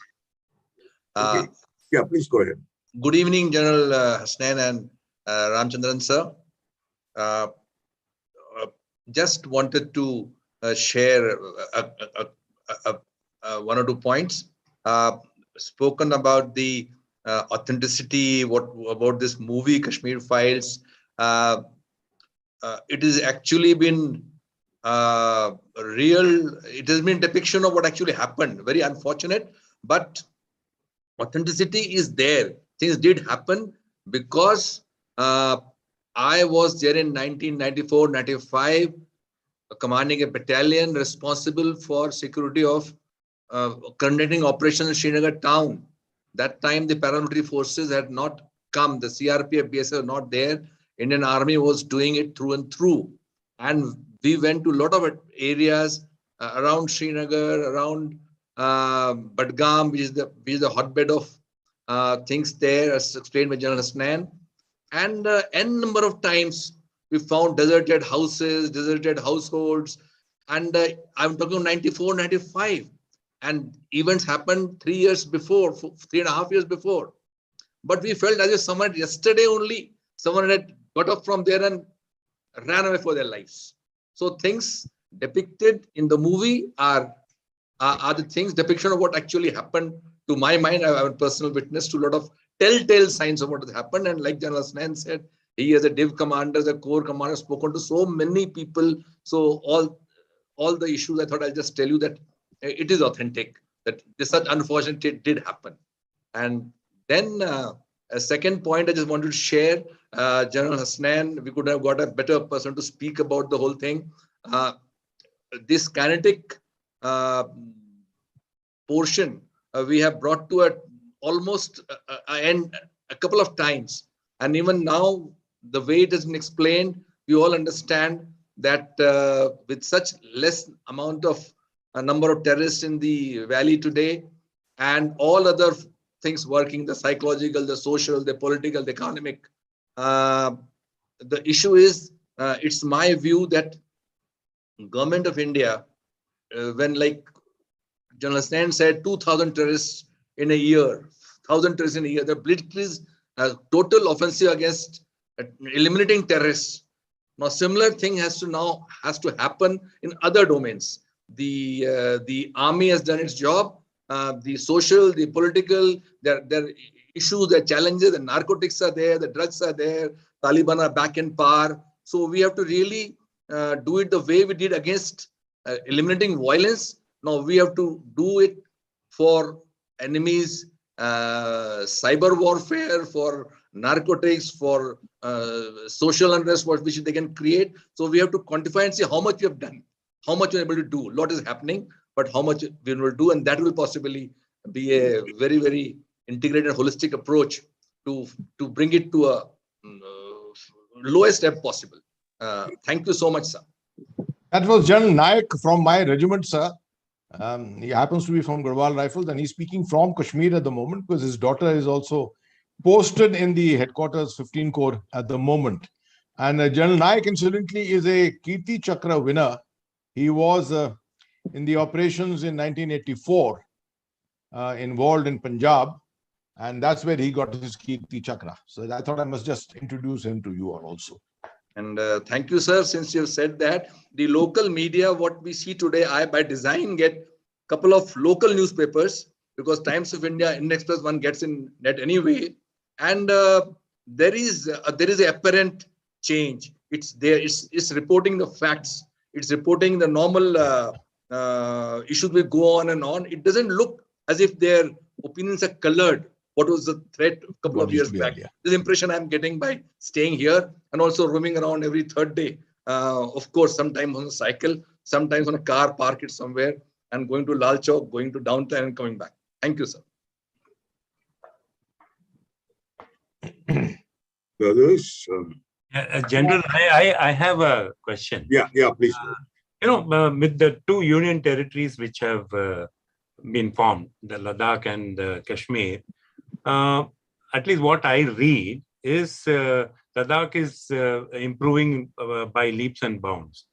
okay. Yeah, please go ahead. Good evening, General Hasnain and Ramchandran sir. Just wanted to share 1 or 2 points. Spoken about the authenticity, about this movie Kashmir Files. It has actually been real. It has been depiction of what actually happened. Very unfortunate, but authenticity is there. Things did happen because I was there in 1994-95, commanding a battalion responsible for security of conducting operations in Srinagar town. That time the paramilitary forces had not come. The CRPF, BSF were not there. Indian Army was doing it through and through. And we went to a lot of areas around Srinagar, around Badgam, which is the hotbed of things there, as explained by General Hasnain. And n number of times we found deserted houses, deserted households. And I'm talking 94, 95. And events happened 3 years before, 3.5 years before. But we felt as if someone yesterday only, someone had got up from there and ran away for their lives. So things depicted in the movie are the things, depiction of what actually happened. To my mind, I have a personal witness to a lot of telltale signs of what has happened. And like General Hasnain said, he as a div commander, as a corps commander, spoken to so many people. So all the issues, I thought I'll just tell you that it is authentic, that this such unfortunate did happen. And then a second point I just wanted to share, General Hasnain, we could have got a better person to speak about the whole thing. This kinetic portion we have brought to almost end a couple of times. And even now, the way it has been explained, we all understand that with such less amount of a number of terrorists in the valley today, and all other things working, the psychological, the social, the political, the economic, the issue is, it's my view that government of India, when like General Hasnain said 2,000 terrorists in a year, 1,000 terrorists in a year. The Blitzkrieg total offensive against eliminating terrorists. Now, similar thing has to happen in other domains. The army has done its job. The social, the political, their issues, their challenges. The narcotics are there, the drugs are there. Taliban are back in power. So we have to really do it the way we did against eliminating violence. Now we have to do it for enemies, cyber warfare, for narcotics, for social unrest, which they can create. So we have to quantify and see how much we have done, how much we're able to do. A lot is happening, but how much we will do, and that will possibly be a very, very integrated, holistic approach to bring it to a lowest step possible. Thank you so much, sir. That was General Nayak from my regiment, sir. He happens to be from Garhwal Rifles, and he's speaking from Kashmir at the moment because his daughter is also posted in the headquarters 15 Corps at the moment. And General Nayak, incidentally, is a Kirti Chakra winner. He was in the operations in 1984, involved in Punjab, and that's where he got his Kirti Chakra. So I thought I must just introduce him to you all also. And thank you, sir. Since you've said that, the local media, what we see today, I by design get a couple of local newspapers because Times of India, Index Plus one gets in net anyway. And there is a apparent change. It's there. It's reporting the facts. It's reporting the normal issues will go on and on. It doesn't look as if their opinions are colored. What was the threat a couple of years back? This impression I'm getting by staying here and also roaming around every third day. Of course, sometimes on a cycle, sometimes on a car, park it somewhere, and going to Lal Chowk, going to downtown and coming back. Thank you, sir. Others? General, I have a question. Yeah, please. With the two union territories which have been formed, the Ladakh and Kashmir, at least what I read is Ladakh is improving by leaps and bounds.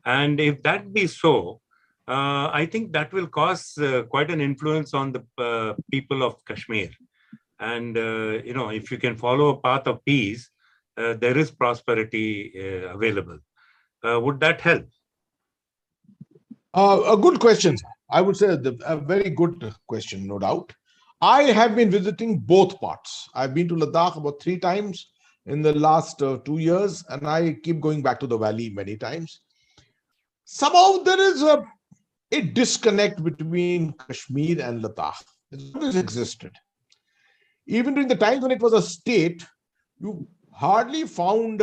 And if that be so, I think that will cause quite an influence on the people of Kashmir. And, if you can follow a path of peace, there is prosperity available. Would that help? A good question. I would say a very good question, no doubt. I have been visiting both parts. I've been to Ladakh about 3 times in the last 2 years, and I keep going back to the valley many times. Somehow there is a disconnect between Kashmir and Ladakh. It's always existed. Even during the times when it was a state, you hardly found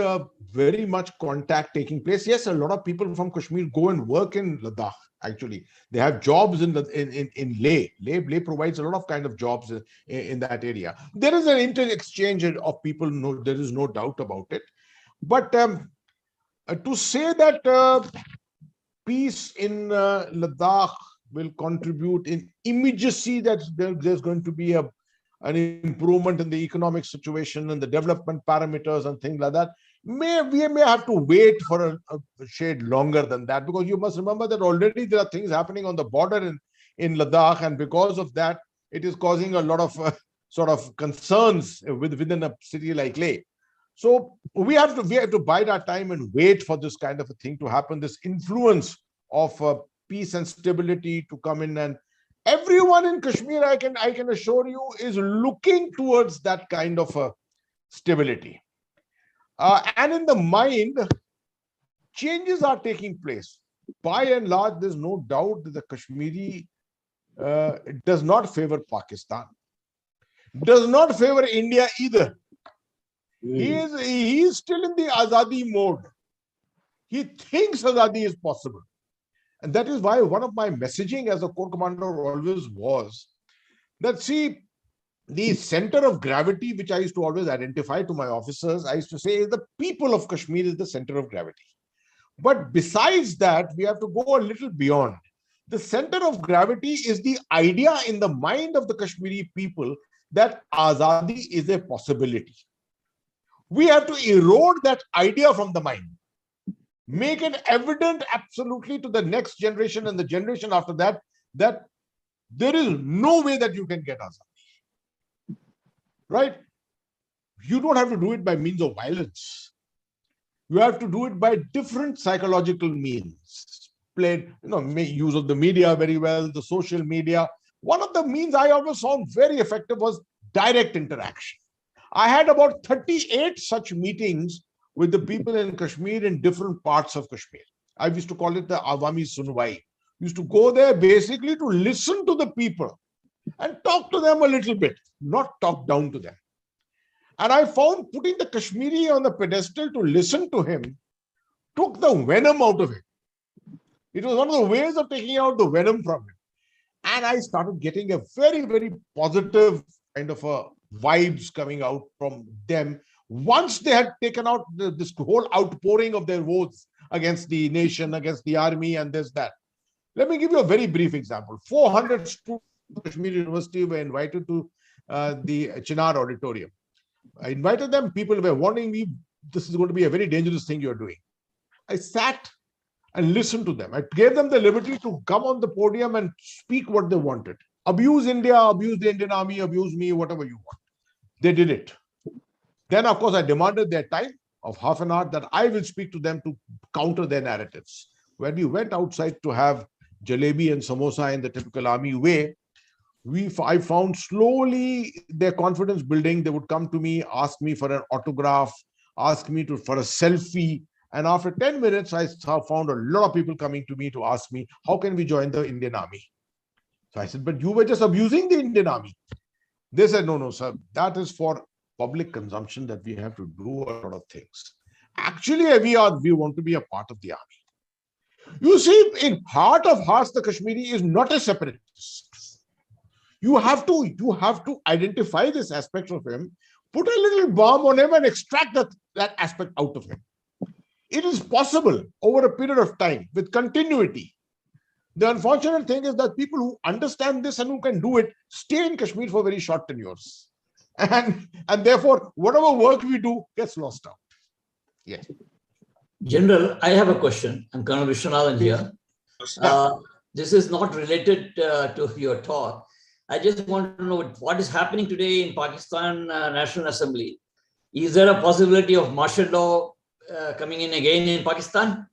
very much contact taking place. Yes, a lot of people from Kashmir go and work in Ladakh. Actually, they have jobs in Leh. Leh provides a lot of kind of jobs in that area. There is an inter-exchange of people. No, there is no doubt about it. But to say that peace in Ladakh will contribute in immediacy, that there's going to be an improvement in the economic situation and the development parameters and things like that, we may have to wait for a shade longer than that, because you must remember that already there are things happening on the border in Ladakh, and because of that, it is causing a lot of sort of concerns within a city like Leh. So we have to bide our time and wait for this kind of a thing to happen, this influence of peace and stability to come in, and everyone in Kashmir, I can assure you, is looking towards that kind of stability. And in the mind, changes are taking place. By and large, there's no doubt that the Kashmiri does not favor Pakistan, does not favor India either. He is still in the Azadi mode. He thinks Azadi is possible. And that is why one of my messaging as a corps commander always was that, see, the center of gravity, which I used to always identify to my officers, I used to say, the people of Kashmir is the center of gravity. But besides that, we have to go a little beyond. The center of gravity is the idea in the mind of the Kashmiri people that Azadi is a possibility. We have to erode that idea from the mind. Make it evident absolutely to the next generation and the generation after that, that there is no way that you can get Azadi. Right? You don't have to do it by means of violence. You have to do it by different psychological means. Make use of the media very well, the social media. One of the means I always found very effective was direct interaction. I had about 38 such meetings with the people in Kashmir in different parts of Kashmir. I used to call it the Awami Sunwai. Used to go there basically to listen to the people and talk to them a little bit, not talk down to them. And I found putting the Kashmiri on the pedestal to listen to him took the venom out of him. It was one of the ways of taking out the venom from him. And I started getting a very, very positive kind of a vibes coming out from them once they had taken out this whole outpouring of their votes against the nation, against the army, and this, that. Let me give you a very brief example. 400 students from Kashmir University were invited to the Chinar auditorium. I invited them. People were warning me, this is going to be a very dangerous thing you're doing. I sat and listened to them. I gave them the liberty to come on the podium and speak what they wanted. Abuse India, abuse the Indian army, abuse me, whatever you want. They did it. Then, of course, I demanded their time of half an hour that I will speak to them to counter their narratives. When we went outside to have jalebi and samosa in the typical army way, I found slowly their confidence building. They would come to me, ask me for an autograph, ask me for a selfie. And after 10 minutes, I found a lot of people coming to me to ask me, how can we join the Indian army? So I said, but you were just abusing the Indian army. They said, no, sir, that is for public consumption that we have to do a lot of things. Actually, we want to be a part of the army. You see, in heart of hearts, the Kashmiri is not a separatist. You have to identify this aspect of him, put a little bomb on him and extract that aspect out of him. It is possible over a period of time with continuity. The unfortunate thing is that people who understand this and who can do it stay in Kashmir for very short tenures. And therefore, whatever work we do gets lost out. Yes. General, I have a question. I'm Colonel Vishwanathan here. This is not related to your talk. I just want to know what is happening today in Pakistan National Assembly. Is there a possibility of martial law coming in again in Pakistan?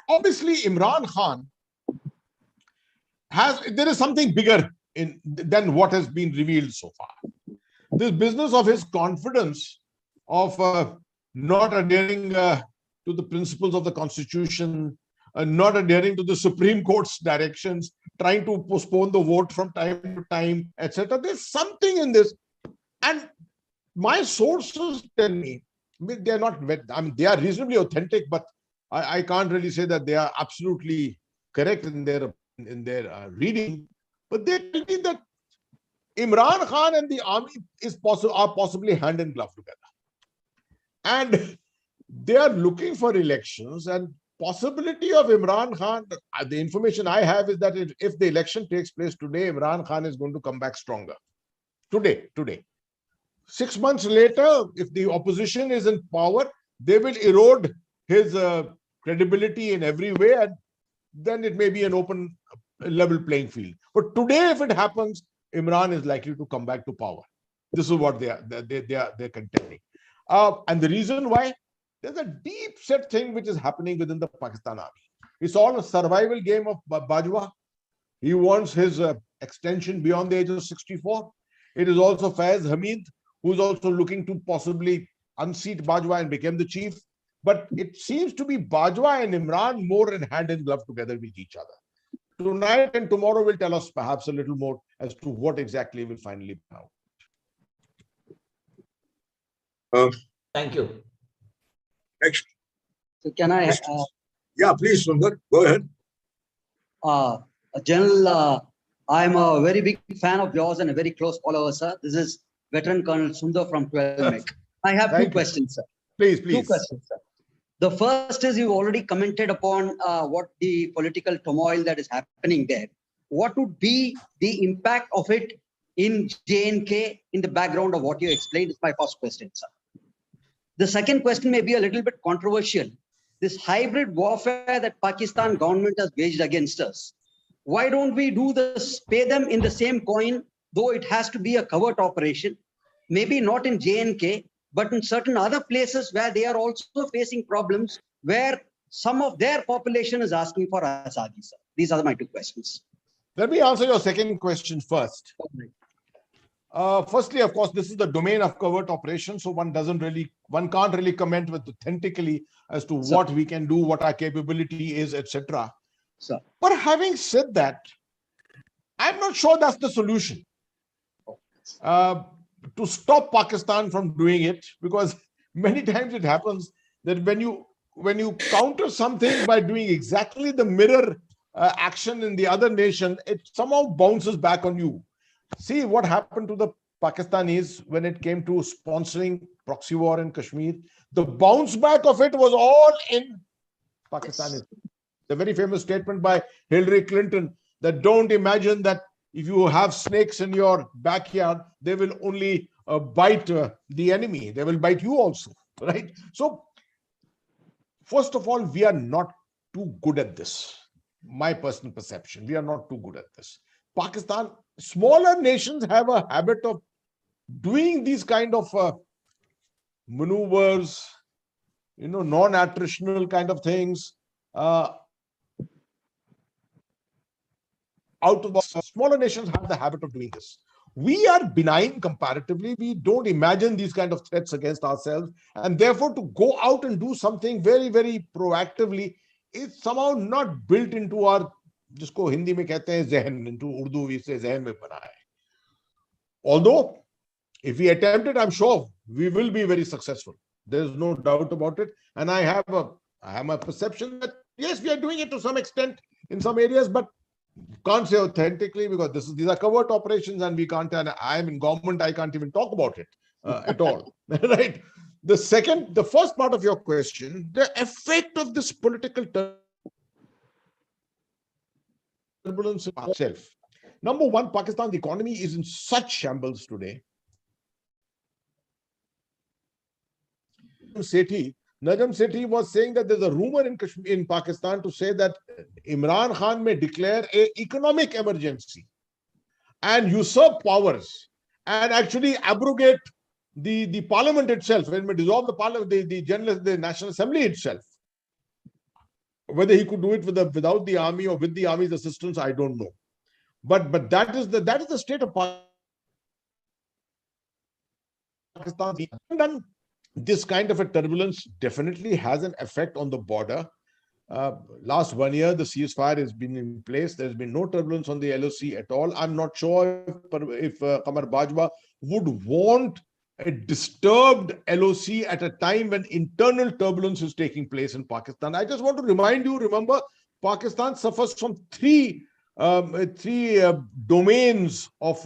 Obviously, Imran Khan there is something bigger than what has been revealed so far. This business of his confidence of not adhering to the principles of the Constitution, not adhering to the Supreme Court's directions, trying to postpone the vote from time to time, etc. There's something in this. And my sources tell me, they are not, they are reasonably authentic, but I can't really say that they are absolutely correct in their reading. But they tell me that Imran Khan and the army are possibly hand in glove together. And they are looking for elections, and possibility of Imran Khan, the information I have is that if the election takes place today, Imran Khan is going to come back stronger. Today. 6 months later, if the opposition is in power, they will erode his credibility in every way, and then it may be an open level playing field. But today, if it happens, Imran is likely to come back to power. This is what they're contending. And the reason why, there's a deep set thing which is happening within the Pakistan army. It's all a survival game of Bajwa. He wants his extension beyond the age of 64. It is also Faiz Hamid, who's also looking to possibly unseat Bajwa and become the chief. But it seems to be Bajwa and Imran more in hand in glove together with each other. Tonight and tomorrow will tell us perhaps a little more as to what exactly will finally be out. Thank you. Next. So can I? Yeah, please, Sundar, go ahead. General, I'm a very big fan of yours and a very close follower, sir. This is Veteran Colonel Sundar from 12 Meg. I have two questions, sir. Please. Two questions, sir. The first is you already commented upon what the political turmoil that is happening there. What would be the impact of it in J&K in the background of what you explained is my first question, sir. The second question may be a little bit controversial. this hybrid warfare that Pakistan government has waged against us, why don't we do this, pay them in the same coin, though it has to be a covert operation, maybe not in J&K, but in certain other places where they are also facing problems, where some of their population is asking for Azadi, sir. These are my two questions. Let me answer your second question first. Firstly, of course, this is the domain of covert operations, so one can't really comment with authentically as to what we can do, what our capability is, etc. But having said that, I'm not sure that's the solution to stop Pakistan from doing it, because many times it happens that when you counter something by doing exactly the mirror action in the other nation, it somehow bounces back on you. See what happened to the Pakistanis when it came to sponsoring proxy war in Kashmir. The bounce back of it was all in Pakistan. The very famous statement by Hillary Clinton that don't imagine that if you have snakes in your backyard, they will only bite the enemy. They will bite you also, right? So, first of all, we are not too good at this. My personal perception, we are not too good at this. Pakistan, smaller nations have a habit of doing these kind of maneuvers, non-attritional kind of things. Out of the smaller nations have the habit of doing this. We are benign comparatively. We don't imagine these kind of threats against ourselves. And therefore, to go out and do something very, very proactively is somehow not built into our, जिसको हिंदी में कहते हैं ज़हन, into Urdu we say ज़हन में बना है. Although, if we attempt it, I'm sure we will be very successful. There's no doubt about it. And I have a perception that yes, we are doing it to some extent in some areas, but can't say authentically because these are covert operations and we can't. And I'm in government, I can't even talk about it at all. Right? The first part of your question, the effect of this political turbulence itself. Number one, Pakistan's economy is in such shambles today. Najam Sethi was saying that there's a rumor in Pakistan to say that Imran Khan may declare an economic emergency and usurp powers and actually abrogate the parliament itself, and may dissolve the parliament, the National Assembly itself. Whether he could do it without the army or with the army's assistance, I don't know. But that is the state of Pakistan. And this kind of a turbulence definitely has an effect on the border. Last 1 year, the ceasefire has been in place. There's been no turbulence on the LOC at all. I'm not sure if Qamar Bajwa would want a disturbed LOC at a time when internal turbulence is taking place in Pakistan. I just want to remind you, remember, Pakistan suffers from three domains of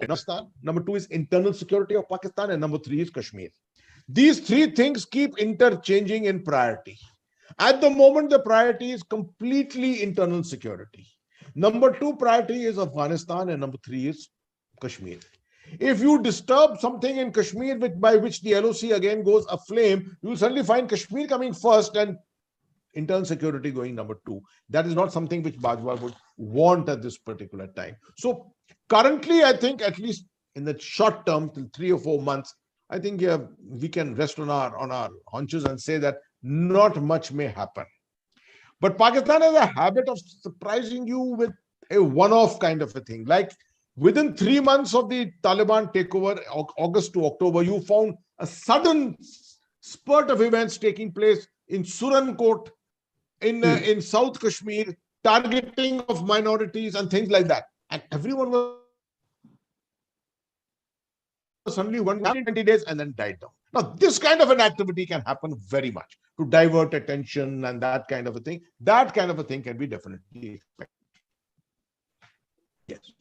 Pakistan. Number two is internal security of Pakistan, and number three is Kashmir. These three things keep interchanging in priority. At the moment, the priority is completely internal security. Number two priority is Afghanistan, and number three is Kashmir. If you disturb something in Kashmir by which the LOC again goes aflame, you will suddenly find Kashmir coming first and internal security going number two. That is not something which Bajwa would want at this particular time. So currently, I think at least in the short term, till 3 or 4 months, I think we can rest on our haunches and say that not much may happen. But Pakistan has a habit of surprising you with a one-off kind of a thing. Like within 3 months of the Taliban takeover, August to October, you found a sudden spurt of events taking place in Surankot, in South Kashmir, targeting of minorities and things like that. And everyone was suddenly 120 days and then died down. Now, this kind of an activity can happen very much to divert attention and that kind of a thing. That kind of a thing can be definitely expected. Yes.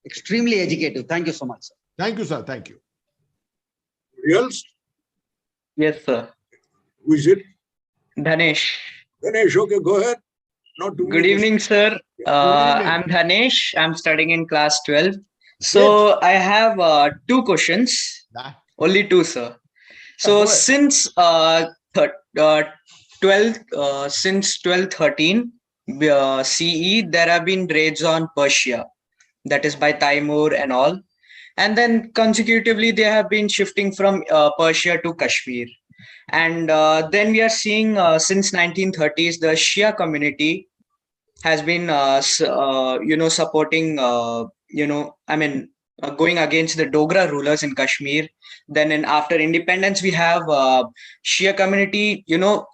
Extremely educative. Thank you so much, sir. Thank you, sir. Thank you. Anybody else? Yes, sir. Who is it? Dhanesh. Ganesh, okay, go ahead. Good evening, sir. I'm Dhanesh. I'm studying in class 12. So I have two questions, Nah. only two, sir. So go ahead. since 1213 CE, there have been raids on Persia, that is by Timur and all, and then consecutively they have been shifting from Persia to Kashmir, and then we are seeing since 1930s the Shia community has been supporting going against the Dogra rulers in Kashmir. Then in after independence we have Shia community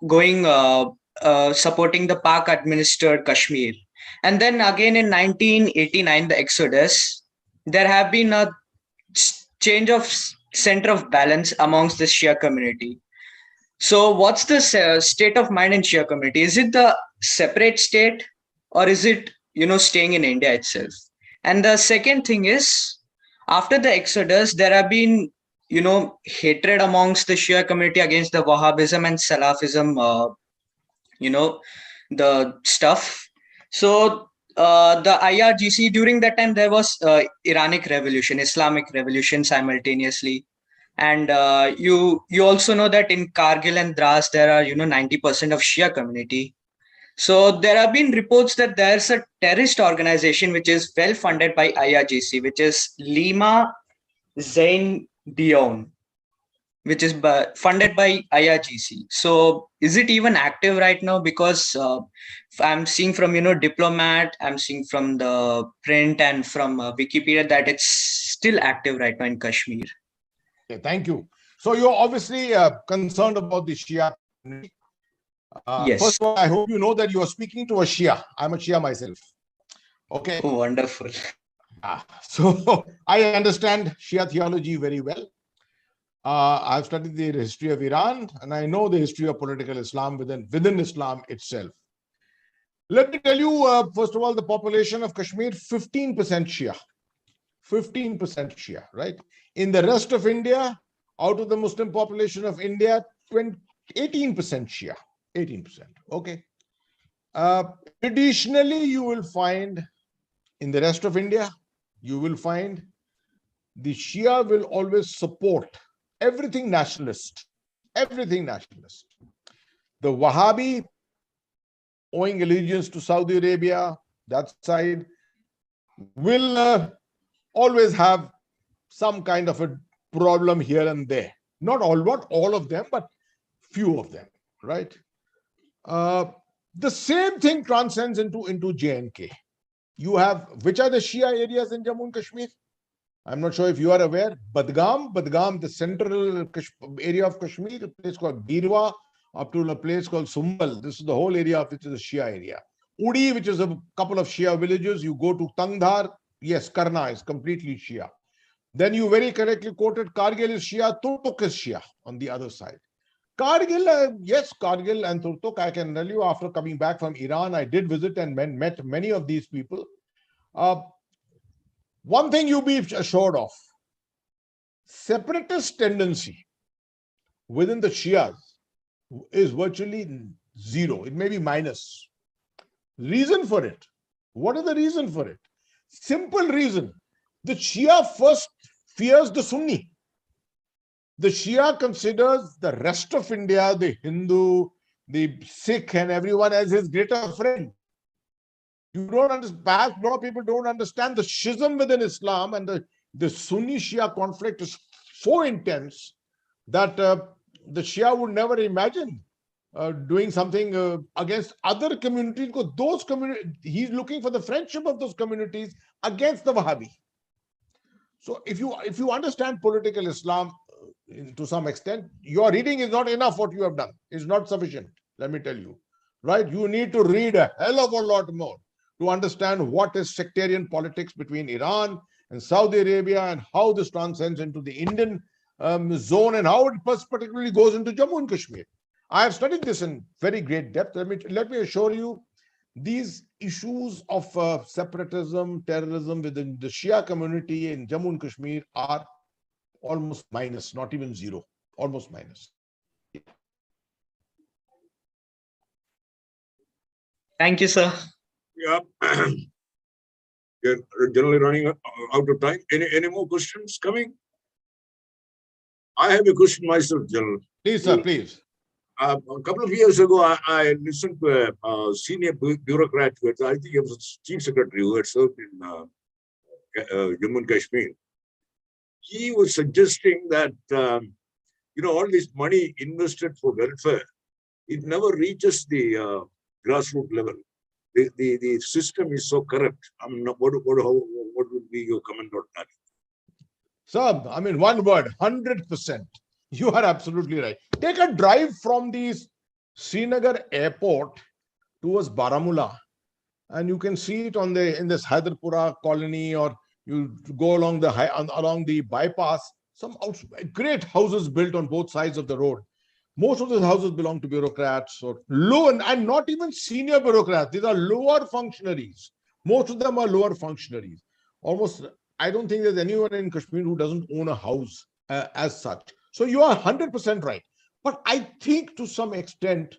going supporting the Pak administered Kashmir. And then again in 1989 the exodus, there have been a change of center of balance amongst the Shia community. So what's the state of mind in Shia community? Is it the separate state, or is it staying in India itself? And the second thing is, after the exodus, there have been hatred amongst the Shia community against the Wahhabism and Salafism. The stuff. So the IRGC during that time there was Iranic Revolution, Islamic Revolution simultaneously. And you also know that in Kargil and Dras there are 90% of Shia community. So there have been reports that there's a terrorist organization which is well funded by IRGC, which is Lima Zain Dion, which is funded by IRGC. So is it even active right now? Because I'm seeing from Diplomat, I'm seeing from the print and from Wikipedia that it's still active right now in Kashmir. Okay, thank you. So you're obviously concerned about the Shia community. Yes. First of all, I hope you know that you are speaking to a Shia. I'm a Shia myself. Okay. Oh, wonderful. So I understand Shia theology very well. I've studied the history of Iran, and I know the history of political Islam within Islam itself. Let me tell you, first of all, the population of Kashmir, 15% Shia. 15% Shia, right? In the rest of India, out of the Muslim population of India, 18% Shia. 18%. Okay. Traditionally, you will find in the rest of India, you will find the Shia will always support everything nationalist. Everything nationalist. The Wahhabi, owing allegiance to Saudi Arabia, that side, will always have some kind of a problem here and there. Not all of them, but few of them, right? The same thing transcends into J&K. You have, which are the Shia areas in Jammu and Kashmir? I'm not sure if you are aware. Badgam, the central area of Kashmir, a place called Birwa, up to a place called Sumbal. This is the whole area of which is a Shia area. Udi, which is a couple of Shia villages. You go to Tangdhar. Yes, Karna is completely Shia. Then you very correctly quoted Kargil is Shia, Turtuk is Shia on the other side. Kargil, yes, Kargil and Turtuk, I can tell you, after coming back from Iran, I did visit and met many of these people. One thing you be assured of, separatist tendency within the Shias is virtually zero. It may be minus. Reason for it. What is the reason for it? Simple reason. The Shia first fears the Sunni. The Shia considers the rest of India, the Hindu, the Sikh, and everyone as his greater friend. You don't understand, perhaps a lot of people don't understand the schism within Islam, and the Sunni Shia conflict is so intense that the Shia would never imagine doing something against other communities, because those communities, he's looking for the friendship of those communities against the Wahhabi. So if you understand political Islam to some extent, your reading is not enough. What you have done is not sufficient. Let me tell you, right? You need to read a hell of a lot more to understand what is sectarian politics between Iran and Saudi Arabia, and how this transcends into the Indian zone, and how it particularly goes into Jammu and Kashmir. I have studied this in very great depth. Let me assure you, these issues of separatism, terrorism within the Shia community in Jammu and Kashmir are almost minus, not even zero, almost minus. Thank you, sir. Yeah. We're generally running out of time. Any more questions coming? I have a question myself, General. Please, sir, please. A couple of years ago, I listened to a senior bureaucrat, who I think he was chief secretary, who had served in Jammu and Kashmir. He was suggesting that all this money invested for welfare, it never reaches the grassroots level. The system is so corrupt. I mean, what would be your comment on that? Sir, I mean, one word, 100%. You are absolutely right. Take a drive from the Srinagar airport towards Baramulla, and you can see it in this Hyderpura colony, or you go along the bypass. Some great houses built on both sides of the road. Most of those houses belong to bureaucrats or low, and not even senior bureaucrats. These are lower functionaries. Most of them are lower functionaries. Almost, I don't think there's anyone in Kashmir who doesn't own a house as such. So you are 100% right. But I think to some extent,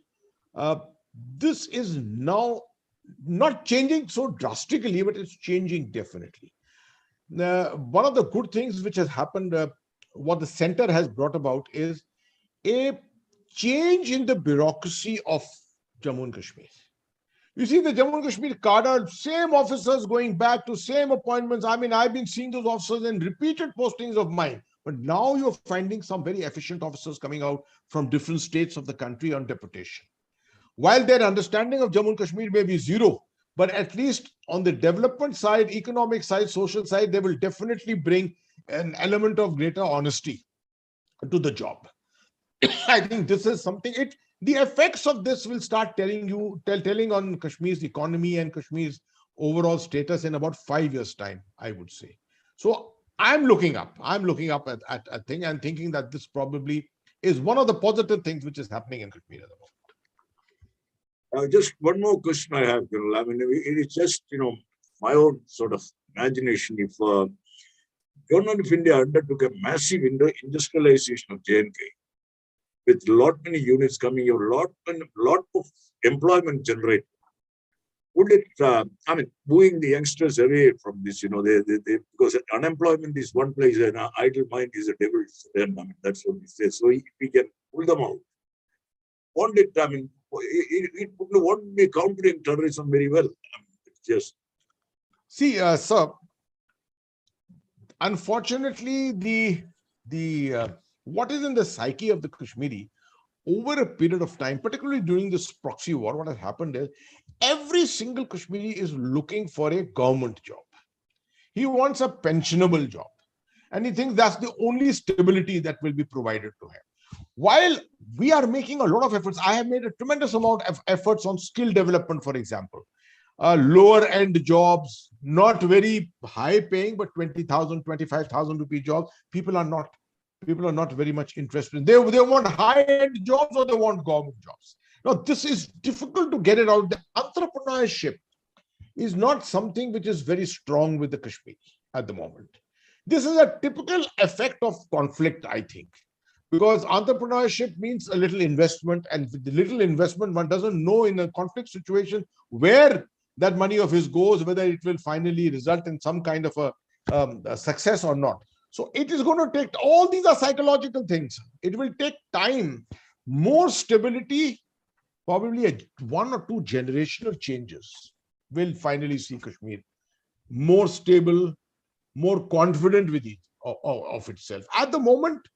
this is now not changing so drastically, but it's changing definitely. One of the good things which has happened, what the center has brought about, is a change in the bureaucracy of Jammu and Kashmir. You see, the Jammu and Kashmir cadre, same officers going back to same appointments. I mean, I've been seeing those officers in repeated postings of mine. But now you're finding some very efficient officers coming out from different states of the country on deputation. While their understanding of Jammu and Kashmir may be zero, but at least on the development side, economic side, social side, they will definitely bring an element of greater honesty to the job. I think this is something, the effects of this will start telling on Kashmir's economy and Kashmir's overall status in about 5 years' time, I would say. So I'm looking up at a thing and thinking that this probably is one of the positive things which is happening in Kashmir at the moment. Just one more question I have, General. I mean, it is just, my own sort of imagination. If Government of India undertook a massive industrialization of J&K, with many units coming, a lot of employment generated, would it, moving the youngsters away from this, because unemployment is one place and idle mind is a devil's den. I mean, that's what we say. So if we can pull them out, won't it, it won't be countering terrorism very well. It's just. See, sir, unfortunately, the what is in the psyche of the Kashmiri over a period of time, particularly during this proxy war, what has happened is every single Kashmiri is looking for a government job. He wants a pensionable job. And he thinks that's the only stability that will be provided to him. While we are making a lot of efforts, I have made a tremendous amount of efforts on skill development, for example. Lower end jobs, not very high paying, but 20,000, 25,000 rupee jobs. People are not very much interested. They want high end jobs or they want government jobs. Now, this is difficult to get it out. The entrepreneurship is not something which is very strong with the Kashmiri at the moment. This is a typical effect of conflict, I think, because entrepreneurship means a little investment, and with the little investment, one doesn't know in a conflict situation where that money of his goes, whether it will finally result in some kind of a success or not. So it is going to take, all these are psychological things. It will take time, more stability, probably one or two generational changes will finally see Kashmir more stable, more confident with it of itself. At the moment,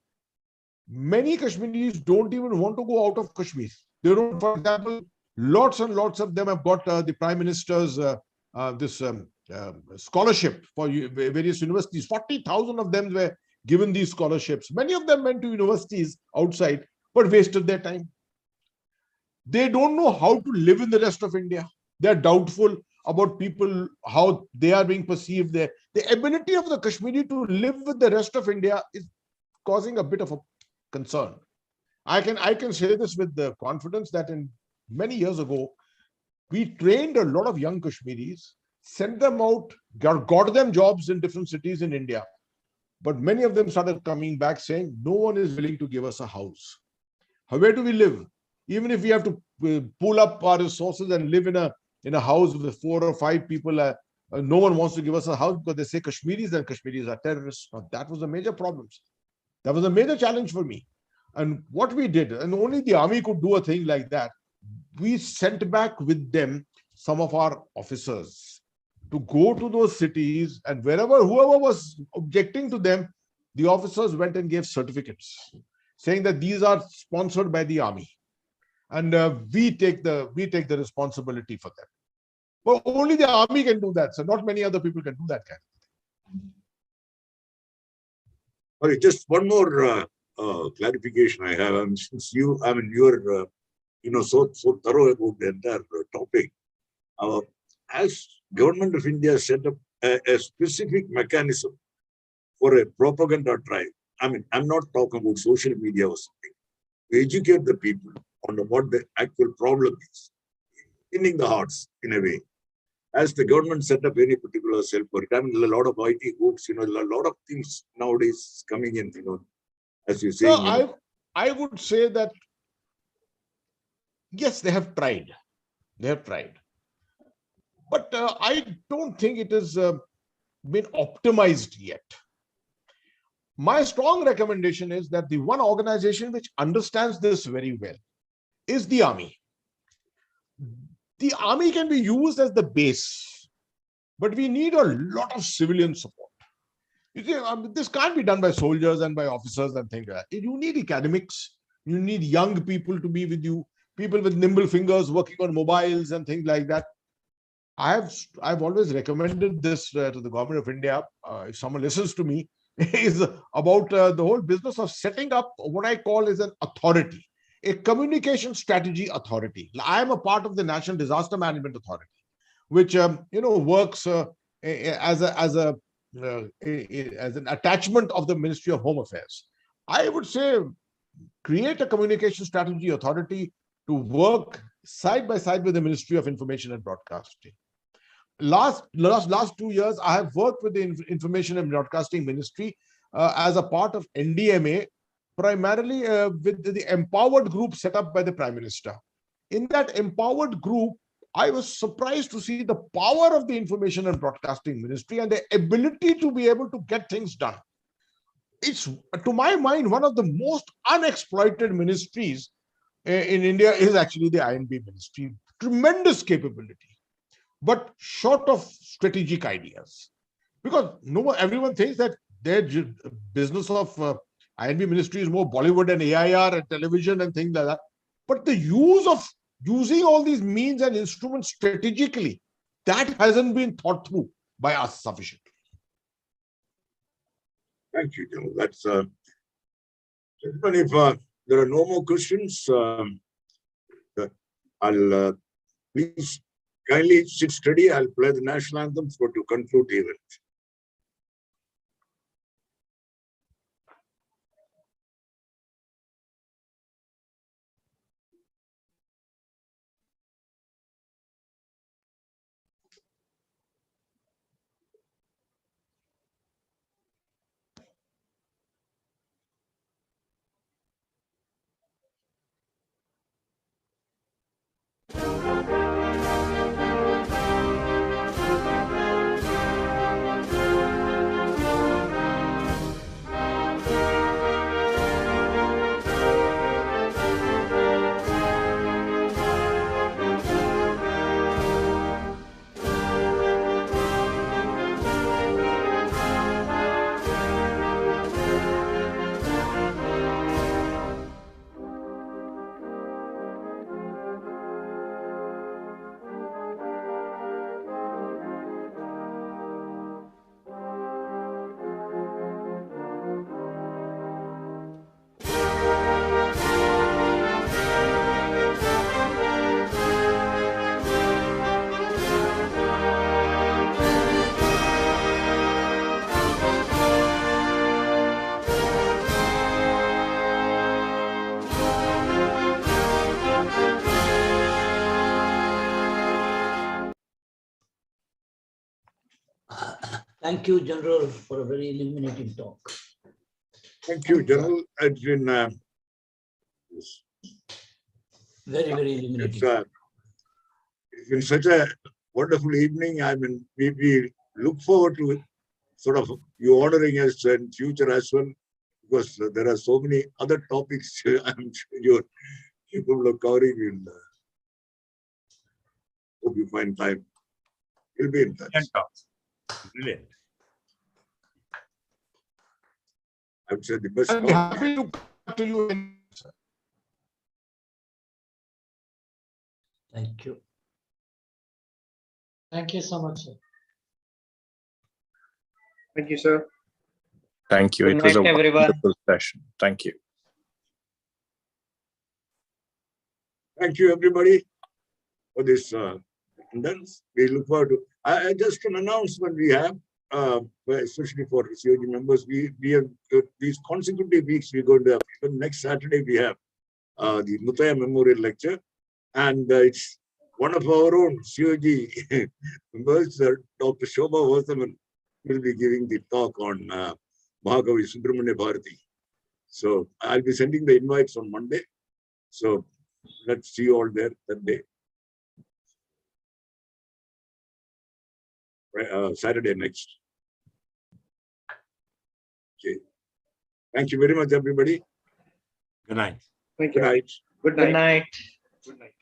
many Kashmiris don't even want to go out of Kashmir. They don't, for example, lots and lots of them have got the Prime Minister's scholarship for various universities. 40,000 of them were given these scholarships. Many of them went to universities outside, but wasted their time. They don't know how to live in the rest of India. They're doubtful about people, how they are being perceived there. The ability of the Kashmiri to live with the rest of India is causing a bit of a concern. I can say this with the confidence that in many years ago, we trained a lot of young Kashmiris, sent them out, got them jobs in different cities in India. But many of them started coming back saying, no one is willing to give us a house. Where do we live? Even if we have to pull up our resources and live in a house with 4 or 5 people, no one wants to give us a house because they say Kashmiris and Kashmiris are terrorists. Now, that was a major problem. That was a major challenge for me. And what we did, and only the army could do a thing like that, we sent back with them some of our officers to go to those cities, and whoever was objecting to them, the officers went and gave certificates saying that these are sponsored by the army, and we take the responsibility for them. But only the army can do that, so not many other people can do that kind of thing. Sorry, just one more clarification I have. Since you are so thorough about the entire topic. As Government of India set up a specific mechanism for a propaganda drive. I'm not talking about social media or something. To educate the people on what the actual problem is, winning the hearts in a way. As the government set up any particular cell for it, a lot of IT groups, a lot of things nowadays coming in, as you say. No, I would say that yes, they have tried. They have tried. But I don't think it has been optimized yet. My strong recommendation is that the one organization which understands this very well is the army. The army can be used as the base, but we need a lot of civilian support. You see, this can't be done by soldiers and by officers and things like that. You need academics. You need young people to be with you, people with nimble fingers working on mobiles and things like that. I've always recommended this to the government of India. If someone listens to me, is about the whole business of setting up what I call is an authority, a communication strategy authority. I am a part of the National Disaster Management Authority, which works as an attachment of the Ministry of Home Affairs. I would say create a communication strategy authority to work side by side with the Ministry of Information and Broadcasting. Last 2 years, I have worked with the Information and Broadcasting Ministry as a part of NDMA, primarily with the empowered group set up by the Prime Minister. In that empowered group, I was surprised to see the power of the Information and Broadcasting Ministry and the ability to be able to get things done. It's, to my mind, one of the most unexploited ministries in India is actually the INB ministry. Tremendous capability, but short of strategic ideas. Because everyone thinks that their business of INB ministry is more Bollywood and AIR and television and things like that. But the using all these means and instruments strategically, that hasn't been thought through by us sufficiently. Thank you, Jammu. That's gentlemen, if there are no more questions, I'll please kindly sit steady. I'll play the national anthem to conclude the event. Thank you, General, for a very illuminating talk. Thank you, General. It's been very illuminating. It's been such a wonderful evening. I mean, we look forward to sort of you honoring us in future as well, because there are so many other topics I'm sure you're capable of covering. And hope you find time. We'll be in touch. Brilliant. I would say the best. I'll be happy to come to you. Thank you. Thank you so much, sir. Thank you, sir. Thank you. Good It was a night, everyone. wonderful session. Thank you. Thank you, everybody, for this attendance. We look forward to just an announcement we have, especially for CoG members. We have these consecutive weeks. We're going to have, even next Saturday, we have the Mutaya Memorial Lecture, and it's one of our own CoG members, Dr. Shobha Varthaman, will be giving the talk on Mahakavi Subramanya Bharati. So I'll be sending the invites on Monday. So let's see you all there that day. Saturday next. Okay. Thank you very much, everybody. Good night. Thank Good you. night. Good Good night. night. Good night.